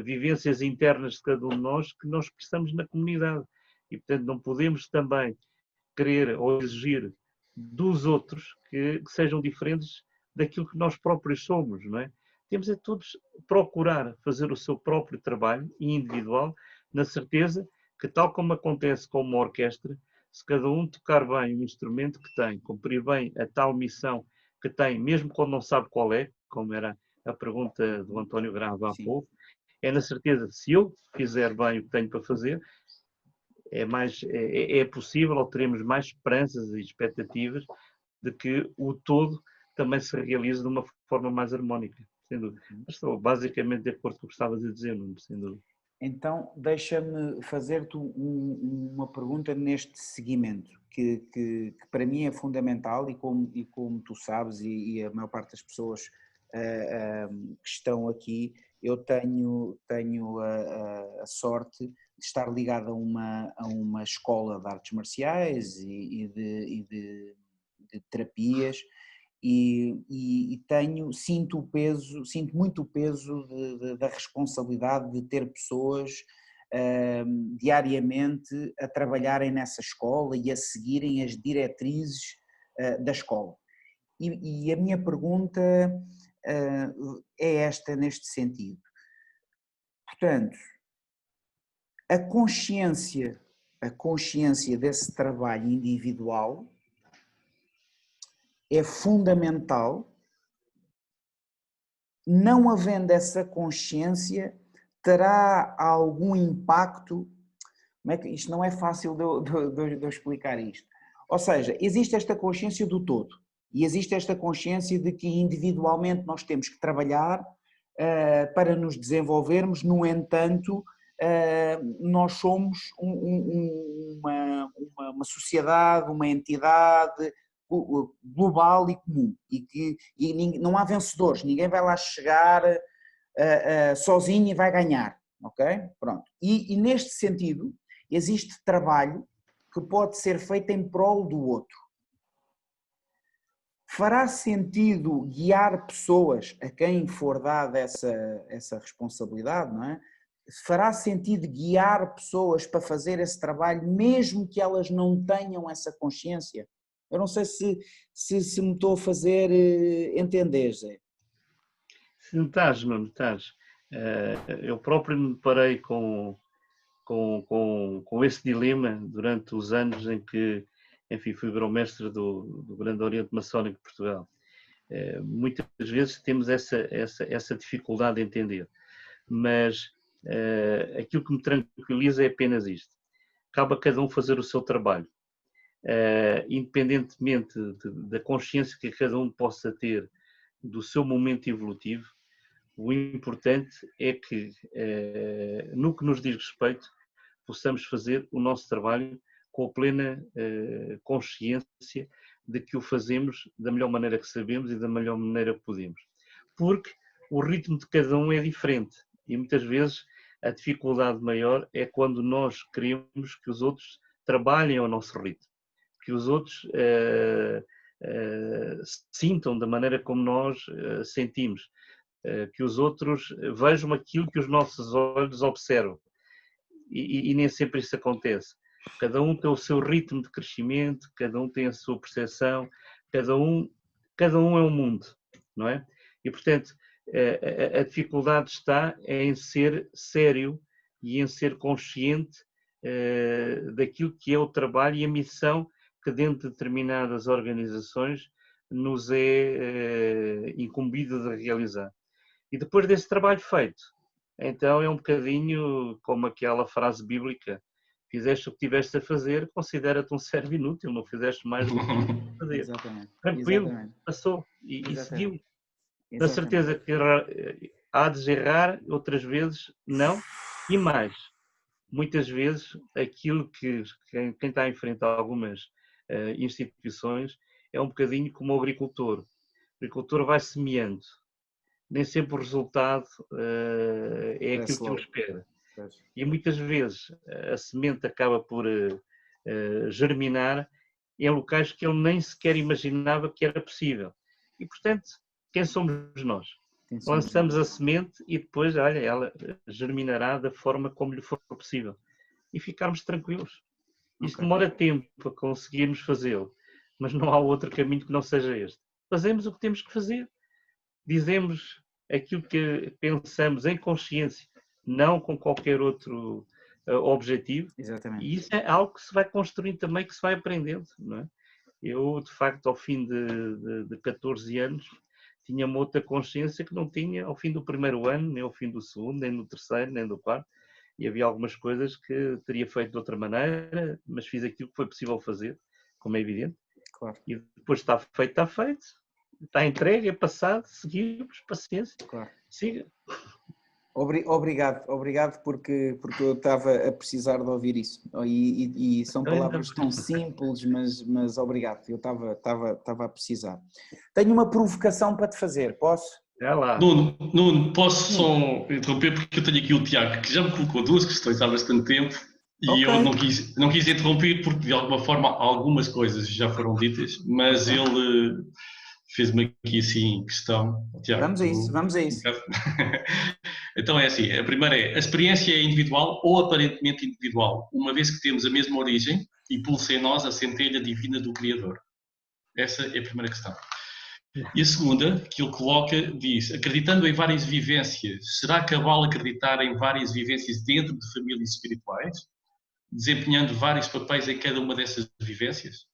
vivências internas de cada um de nós que nós expressamos na comunidade. E, portanto, não podemos também querer ou exigir dos outros que sejam diferentes daquilo que nós próprios somos, não é? Temos a todos procurar fazer o seu próprio trabalho individual, na certeza que, tal como acontece com uma orquestra, se cada um tocar bem o instrumento que tem, cumprir bem a tal missão que tem, mesmo quando não sabe qual é, como era a pergunta do António Grava há pouco, é na certeza que se eu fizer bem o que tenho para fazer, é possível ou teremos mais esperanças e expectativas de que o todo também se realize de uma forma mais harmónica, sem dúvida. Mas estou basicamente de acordo com o que estavas a dizer, Nuno, sem dúvida. Então, deixa-me fazer-te uma pergunta neste seguimento, que para mim é fundamental e como tu sabes e a maior parte das pessoas que estão aqui, eu tenho a sorte de estar ligado a uma escola de artes marciais e de terapias e sinto muito o peso da responsabilidade de ter pessoas diariamente a trabalharem nessa escola e a seguirem as diretrizes da escola. E a minha pergunta é esta neste sentido. Portanto, a consciência desse trabalho individual é fundamental. Não havendo essa consciência, terá algum impacto Isto não é fácil de eu explicar isto. Ou seja, existe esta consciência do todo e existe esta consciência de que individualmente nós temos que trabalhar para nos desenvolvermos, no entanto, nós somos uma sociedade, uma entidade global e comum e não há vencedores, ninguém vai lá chegar sozinho e vai ganhar, ok? Pronto. E neste sentido existe trabalho que pode ser feito em prol do outro. Fará sentido guiar pessoas a quem for dada essa responsabilidade, não é? Fará sentido guiar pessoas para fazer esse trabalho, mesmo que elas não tenham essa consciência? Eu não sei se me estou a fazer entender, Zé. Sim, estás, Nuno, estás. Eu próprio me deparei com esse dilema durante os anos em que, enfim, fui grão-mestre do Grande Oriente Maçónico de Portugal. Muitas vezes temos essa dificuldade de entender, mas aquilo que me tranquiliza é apenas isto. Cabe a cada um fazer o seu trabalho, independentemente da consciência que cada um possa ter do seu momento evolutivo. O importante é que, no que nos diz respeito, possamos fazer o nosso trabalho com a plena consciência de que o fazemos da melhor maneira que sabemos e da melhor maneira que podemos. Porque o ritmo de cada um é diferente e muitas vezes a dificuldade maior é quando nós queremos que os outros trabalhem ao nosso ritmo, que os outros sintam da maneira como nós sentimos, que os outros vejam aquilo que os nossos olhos observam. E nem sempre isso acontece. Cada um tem o seu ritmo de crescimento, cada um tem a sua percepção, cada um é um mundo, não é? E, portanto, a dificuldade está em ser sério e em ser consciente daquilo que é o trabalho e a missão que dentro de determinadas organizações nos é incumbido de realizar. E depois desse trabalho feito, então é um bocadinho como aquela frase bíblica: fizeste o que tiveste a fazer, considera-te um servo inútil, não fizeste mais do que tinhas a fazer. Exatamente. Tranquilo, Exatamente. passou e seguiu. Na Exatamente. certeza que há de errar, outras vezes não, e mais, muitas vezes aquilo que quem está em frente a algumas instituições é um bocadinho como o agricultor. O agricultor vai semeando. Nem sempre o resultado é aquilo que ele espera. E muitas vezes a semente acaba por germinar em locais que ele nem sequer imaginava que era possível. E, portanto, quem somos nós? Lançamos a semente e depois, olha, ela germinará da forma como lhe for possível. E ficarmos tranquilos. Isto demora tempo para conseguirmos fazê-lo, mas não há outro caminho que não seja este. Fazemos o que temos que fazer. Dizemos aquilo que pensamos em consciência, não com qualquer outro objetivo. Exatamente. E isso é algo que se vai construindo também, que se vai aprendendo, não é? Eu, de facto, ao fim de 14 anos, tinha uma outra consciência que não tinha ao fim do primeiro ano, nem ao fim do segundo, nem do terceiro, nem do quarto. E havia algumas coisas que teria feito de outra maneira, mas fiz aquilo que foi possível fazer, como é evidente. Claro. E depois está feito, está entregue, é passado, seguimos, paciência, claro. Siga. Obrigado porque eu estava a precisar de ouvir isso. E são palavras tão simples, mas obrigado, eu estava a precisar. Tenho uma provocação para te fazer, posso? Lá. Nuno, posso só interromper porque eu tenho aqui o Tiago que já me colocou duas questões há bastante tempo e eu não quis interromper porque de alguma forma algumas coisas já foram ditas, mas ele fez-me aqui assim questão. Tiago, vamos a isso. Então é assim, a primeira é: a experiência é individual ou aparentemente individual, uma vez que temos a mesma origem e pulsa em nós a centelha divina do Criador? Essa é a primeira questão. E a segunda, que ele coloca, diz: acreditando em várias vivências, será cabal acreditar em várias vivências dentro de famílias espirituais, desempenhando vários papéis em cada uma dessas vivências?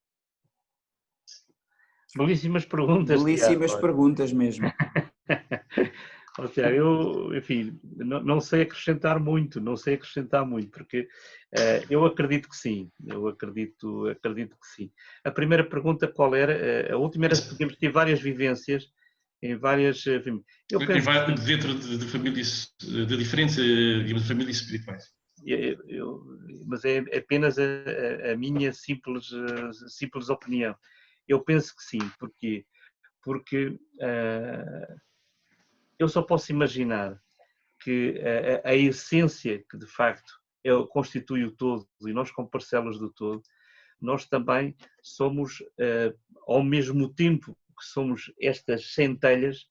Belíssimas perguntas. Belíssimas perguntas mesmo. Tiago, eu, enfim, não sei acrescentar muito, porque eu acredito que sim, eu acredito que sim. A primeira pergunta qual era? A última era se podíamos ter várias vivências em várias... Enfim, eu penso que sim. Dentro de famílias, de diferentes, digamos, famílias espirituais. Mas é apenas a minha simples opinião. Eu penso que sim, porquê? Porque eu só posso imaginar que a essência que de facto constitui o todo e nós como parcelas do todo, nós também somos, ao mesmo tempo que somos estas centelhas,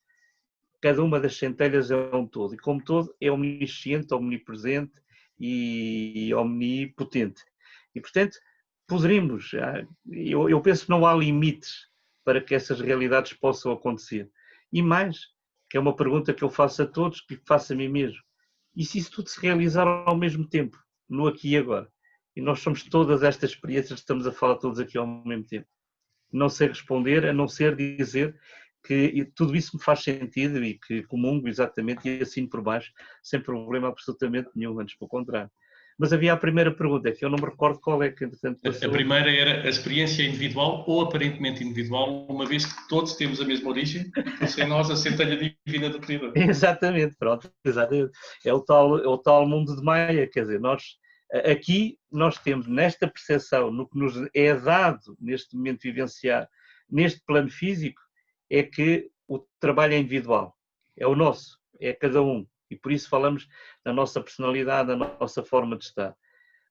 cada uma das centelhas é um todo e como todo é omnisciente, omnipresente e omnipotente. E portanto poderíamos, eu penso que não há limites para que essas realidades possam acontecer. E mais, que é uma pergunta que eu faço a todos, que faço a mim mesmo. E se isso tudo se realizar ao mesmo tempo, no aqui e agora? E nós somos todas estas experiências que estamos a falar todos aqui ao mesmo tempo. Não sei responder, a não ser dizer que tudo isso me faz sentido e que comungo exatamente e assino por baixo, sem problema absolutamente nenhum, antes pelo contrário. Mas havia a primeira pergunta, que eu não me recordo qual é que entretanto passou. A primeira era a experiência individual ou aparentemente individual, uma vez que todos temos a mesma origem, por ser nós a centelha divina do Criador. Exatamente, pronto, exatamente. É o tal mundo de Maia, quer dizer, aqui nós temos nesta percepção, no que nos é dado neste momento vivenciar, neste plano físico, é que o trabalho é individual, é o nosso, é cada um, e por isso falamos da nossa personalidade, da nossa forma de estar.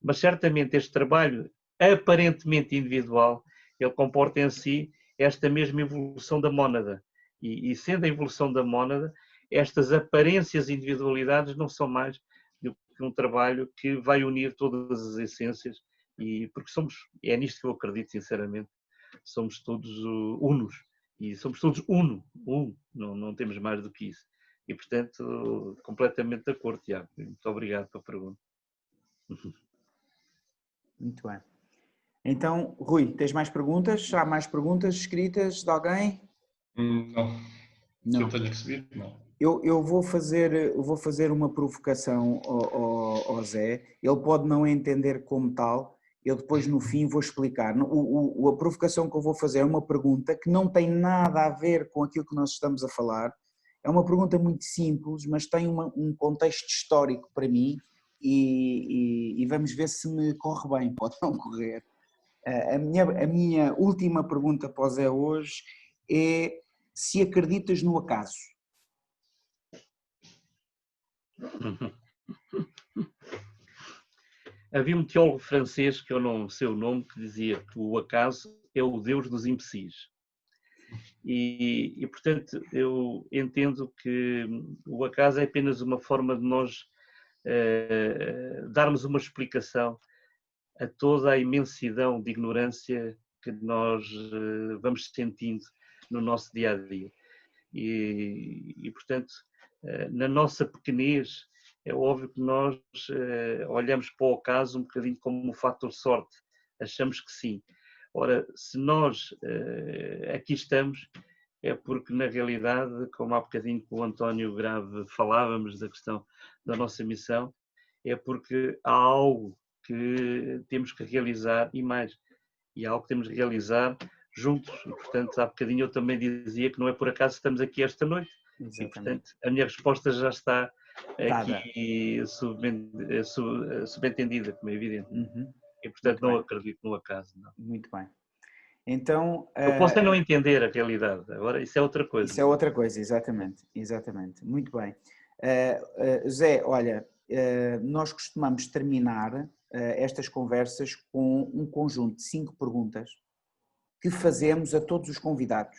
Mas certamente este trabalho aparentemente individual, ele comporta em si esta mesma evolução da mónada. E sendo a evolução da mónada, estas aparências individualidades não são mais do que um trabalho que vai unir todas as essências, e porque é nisto que eu acredito sinceramente, somos todos unos, e somos todos não temos mais do que isso. E portanto, completamente de acordo, Tiago. Muito obrigado pela pergunta. Muito bem. Então, Rui, tens mais perguntas? Há mais perguntas escritas de alguém? Não. Não. Se eu tenho recebido, não. Eu vou fazer uma provocação ao Zé. Ele pode não entender como tal. Eu depois no fim vou explicar. A provocação que eu vou fazer é uma pergunta que não tem nada a ver com aquilo que nós estamos a falar. É uma pergunta muito simples, mas tem um contexto histórico para mim e vamos ver se me corre bem, pode não correr. A minha última pergunta para o Zé hoje é se acreditas no acaso. Havia um teólogo francês, que eu não sei o nome, que dizia que o acaso é o Deus dos imbecis. E portanto, eu entendo que o acaso é apenas uma forma de nós darmos uma explicação a toda a imensidão de ignorância que nós vamos sentindo no nosso dia-a-dia. E portanto, na nossa pequenez, é óbvio que nós olhamos para o acaso um bocadinho como um fator sorte, achamos que sim. Ora, se nós aqui estamos, é porque na realidade, como há bocadinho com o António Grave falávamos da questão da nossa missão, é porque há algo que temos que realizar e mais, e há algo que temos que realizar juntos, e portanto há bocadinho eu também dizia que não é por acaso que estamos aqui esta noite. Exatamente. E portanto a minha resposta já está aqui subentendida, como é evidente. Uhum. E portanto não acredito no acaso. Não. Muito bem. Então, eu posso não entender a realidade, agora isso é outra coisa. Isso é outra coisa, exatamente. Muito bem. Zé, olha, nós costumamos terminar estas conversas com um conjunto de 5 perguntas que fazemos a todos os convidados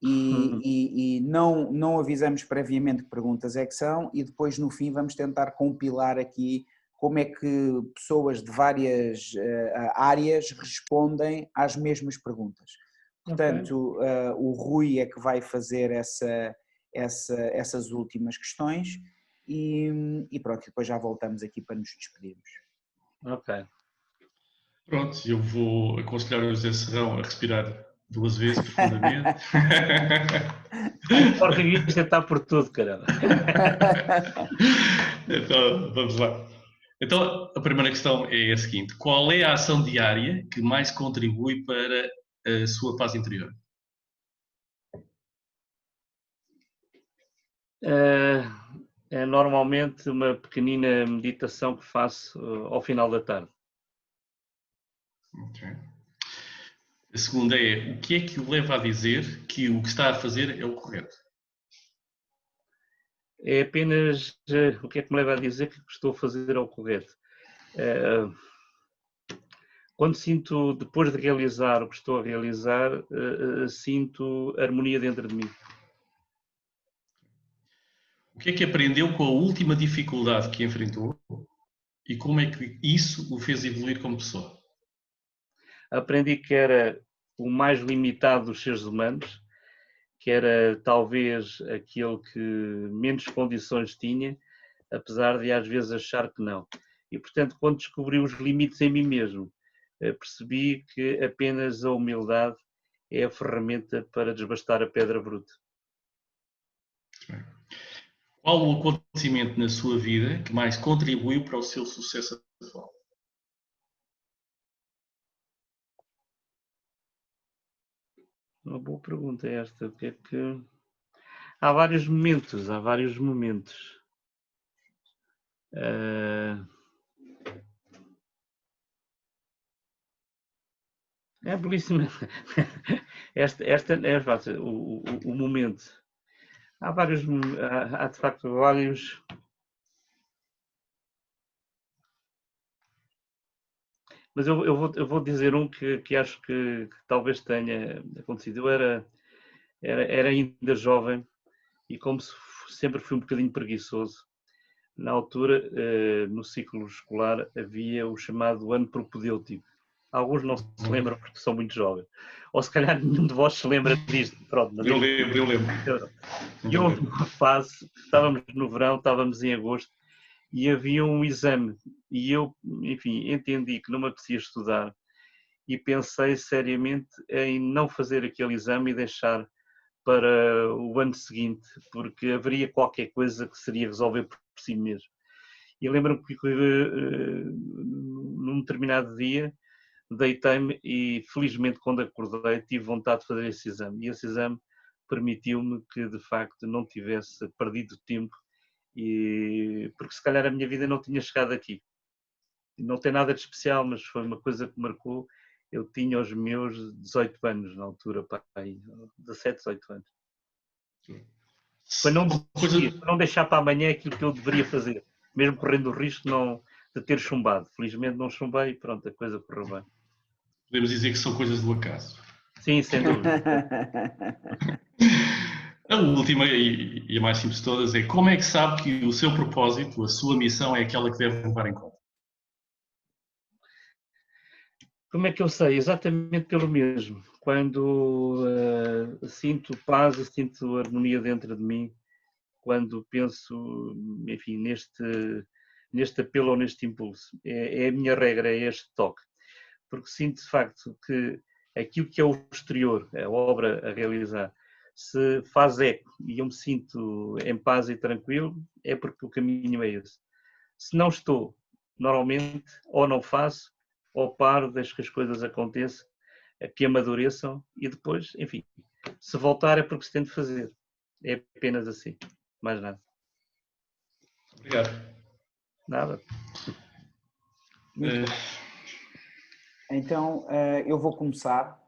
e não avisamos previamente que perguntas é que são e depois no fim vamos tentar compilar aqui como é que pessoas de várias áreas respondem às mesmas perguntas. Portanto, o Rui é que vai fazer essas últimas questões e pronto, depois já voltamos aqui para nos despedirmos. Ok. Pronto, eu vou aconselhar o José Serrão a respirar 2 vezes, profundamente. O Sportingista está por tudo, caramba. Então, vamos lá. Então, a primeira questão é a seguinte: qual é a ação diária que mais contribui para a sua paz interior? É normalmente uma pequenina meditação que faço ao final da tarde. Okay. A segunda é: o que é que o leva a dizer que o que está a fazer é o correto? É apenas o que é que me leva a dizer que estou a fazer ao correto. Quando sinto, depois de realizar o que estou a realizar, sinto harmonia dentro de mim. O que é que aprendeu com a última dificuldade que enfrentou e como é que isso o fez evoluir como pessoa? Aprendi que era o mais limitado dos seres humanos, que era talvez aquele que menos condições tinha, apesar de às vezes achar que não. E portanto, quando descobri os limites em mim mesmo, percebi que apenas a humildade é a ferramenta para desbastar a pedra bruta. Qual o acontecimento na sua vida que mais contribuiu para o seu sucesso atual? Uma boa pergunta esta. O que é que... Há vários momentos, há vários momentos. É belíssima. Esta é fácil, o momento. Há vários, há de facto vários. Mas eu vou dizer um que acho que talvez tenha acontecido. Eu era ainda jovem e como sempre fui um bocadinho preguiçoso, na altura, no ciclo escolar, havia o chamado ano propedêutico. Alguns não se lembram porque são muito jovens. Ou se calhar nenhum de vós se lembra disto. Pronto, mas Eu lembro. E houve uma fase, estávamos no verão, estávamos em agosto, e havia um exame. E eu, enfim, entendi que não me apetecia estudar e pensei seriamente em não fazer aquele exame e deixar para o ano seguinte, porque haveria qualquer coisa que seria resolver por si mesmo. E lembro-me que num determinado dia deitei-me e felizmente quando acordei tive vontade de fazer esse exame. E esse exame permitiu-me que de facto não tivesse perdido tempo, porque se calhar a minha vida não tinha chegado aqui. Não tem nada de especial, mas foi uma coisa que marcou. Eu tinha os meus 18 anos na altura, pai, 17, 18 anos. Foi não deixar para amanhã aquilo que eu deveria fazer, mesmo correndo o risco de ter chumbado. Felizmente não chumbei e pronto, a coisa correu bem. Podemos dizer que são coisas do acaso. Sim, sem dúvida. A última e a mais simples de todas é: como é que sabe que o seu propósito, a sua missão é aquela que deve levar em conta? Como é que eu sei? Exatamente pelo mesmo. Quando sinto paz e sinto harmonia dentro de mim, quando penso, enfim, neste apelo ou neste impulso. É a minha regra, é este toque. Porque sinto de facto que aquilo que é o exterior, a obra a realizar, se faz eco e eu me sinto em paz e tranquilo, é porque o caminho é esse. Se não estou, normalmente, ou não faço, ou paro, deixo que as coisas aconteçam, que amadureçam e depois, enfim, se voltar é porque se tem de fazer. É apenas assim, mais nada. Obrigado. Nada. Então, eu vou começar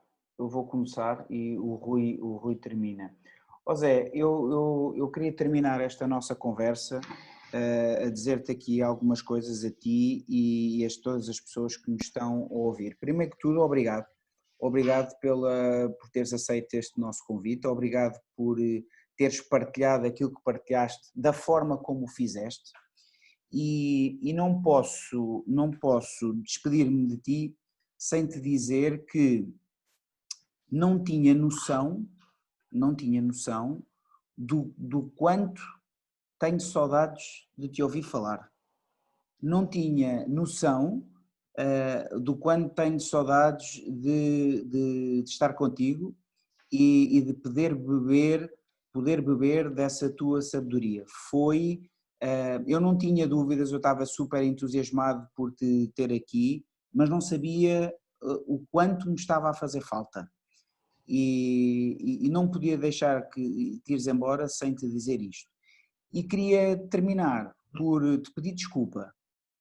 e o Rui termina. Ó Zé, eu queria terminar esta nossa conversa a dizer-te aqui algumas coisas a ti e a todas as pessoas que nos estão a ouvir. Primeiro que tudo, obrigado. Obrigado por teres aceito este nosso convite, obrigado por teres partilhado aquilo que partilhaste da forma como o fizeste e não posso despedir-me de ti sem te dizer que não tinha noção do quanto tenho saudades de te ouvir falar. Não tinha noção do quanto tenho saudades de estar contigo e de poder beber dessa tua sabedoria. Eu não tinha dúvidas, eu estava super entusiasmado por te ter aqui, mas não sabia o quanto me estava a fazer falta. E não podia deixar que te ires embora sem te dizer isto. E queria terminar por te pedir desculpa.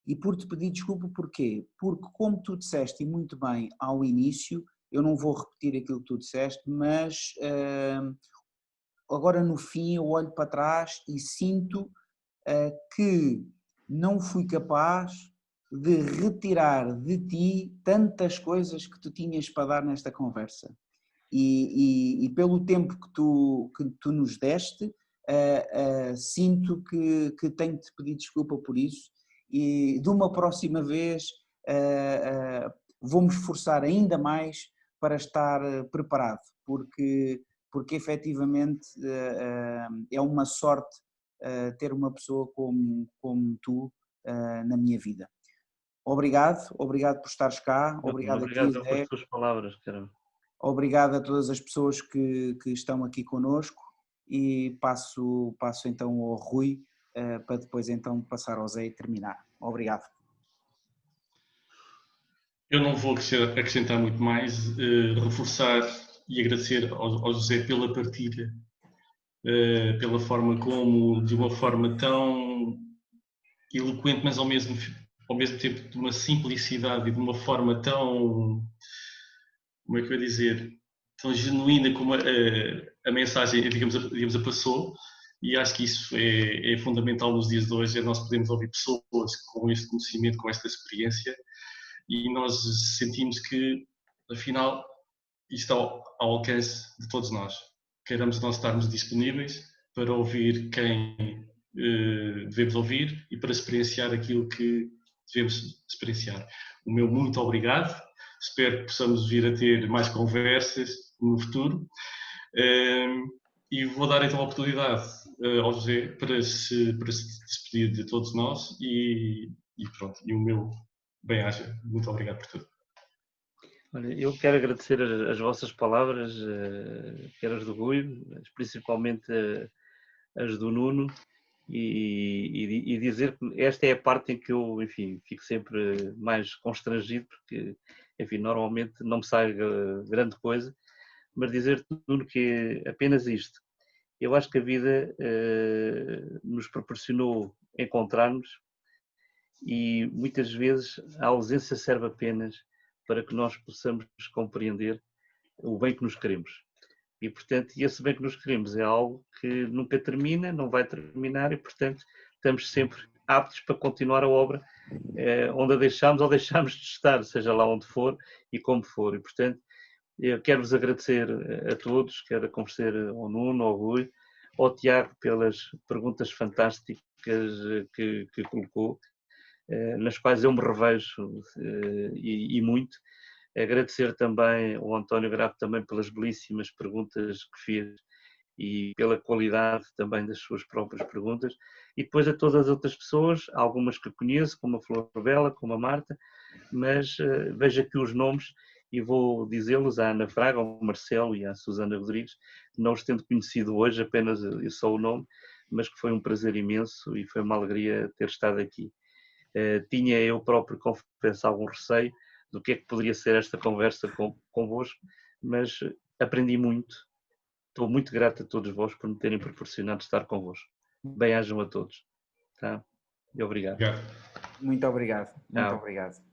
E por te pedir desculpa porquê? Porque como tu disseste e muito bem ao início, eu não vou repetir aquilo que tu disseste, mas agora no fim eu olho para trás e sinto que não fui capaz de retirar de ti tantas coisas que tu tinhas para dar nesta conversa. E pelo tempo que tu nos deste, sinto que tenho de te pedir desculpa por isso e de uma próxima vez vou-me esforçar ainda mais para estar preparado, porque efetivamente é uma sorte ter uma pessoa como tu na minha vida. Obrigado por estares cá, obrigado a ti, pelas tuas palavras, caramba. Obrigado a todas as pessoas que estão aqui connosco e passo então ao Rui para depois então passar ao Zé e terminar. Obrigado. Eu não vou acrescentar muito mais, reforçar e agradecer ao José pela partilha, pela forma como, de uma forma tão eloquente, mas ao mesmo tempo de uma simplicidade e de uma forma tão, como é que eu ia dizer, tão genuína como a mensagem, digamos, a passou, e acho que isso é fundamental nos dias de hoje, é nós podemos ouvir pessoas com este conhecimento, com esta experiência, e nós sentimos que, afinal, isto está ao alcance de todos nós. Queiramos nós estarmos disponíveis para ouvir quem devemos ouvir e para experienciar aquilo que devemos experienciar. O meu muito obrigado. Espero que possamos vir a ter mais conversas no futuro. E vou dar então a oportunidade ao José para se despedir de todos nós e pronto. E o meu bem-aja. Muito obrigado por tudo. Olha, eu quero agradecer as vossas palavras, quer as do Rui, mas principalmente as do Nuno, e dizer que esta é a parte em que eu, enfim, fico sempre mais constrangido, porque, enfim, normalmente não me sai grande coisa, mas dizer-te, Nuno, que é apenas isto. Eu acho que a vida nos proporcionou encontrar-nos e muitas vezes a ausência serve apenas para que nós possamos compreender o bem que nos queremos. E, portanto, esse bem que nos queremos é algo que nunca termina, não vai terminar e, portanto, estamos sempre aptos para continuar a obra onde a deixámos ou deixámos de estar, seja lá onde for e como for. E, portanto, eu quero-vos agradecer a todos, quero agradecer ao Nuno, ao Rui, ao Tiago pelas perguntas fantásticas que colocou, nas quais eu me revejo e muito. Agradecer também ao António Gravo também pelas belíssimas perguntas que fez e pela qualidade também das suas próprias perguntas, e depois a todas as outras pessoas, algumas que conheço, como a Flor Bela, como a Marta, mas vejo aqui os nomes e vou dizê-los à Ana Fraga, ao Marcelo e à Susana Rodrigues, não os tendo conhecido hoje, apenas só o nome, mas que foi um prazer imenso e foi uma alegria ter estado aqui. Tinha eu próprio, confesso, algum receio do que é que poderia ser esta conversa convosco, mas aprendi muito. Estou muito grato a todos vós por me terem proporcionado estar convosco. Bem-ajam a todos. Tá? E obrigado. Obrigado. Muito obrigado. Muito Tchau. obrigado.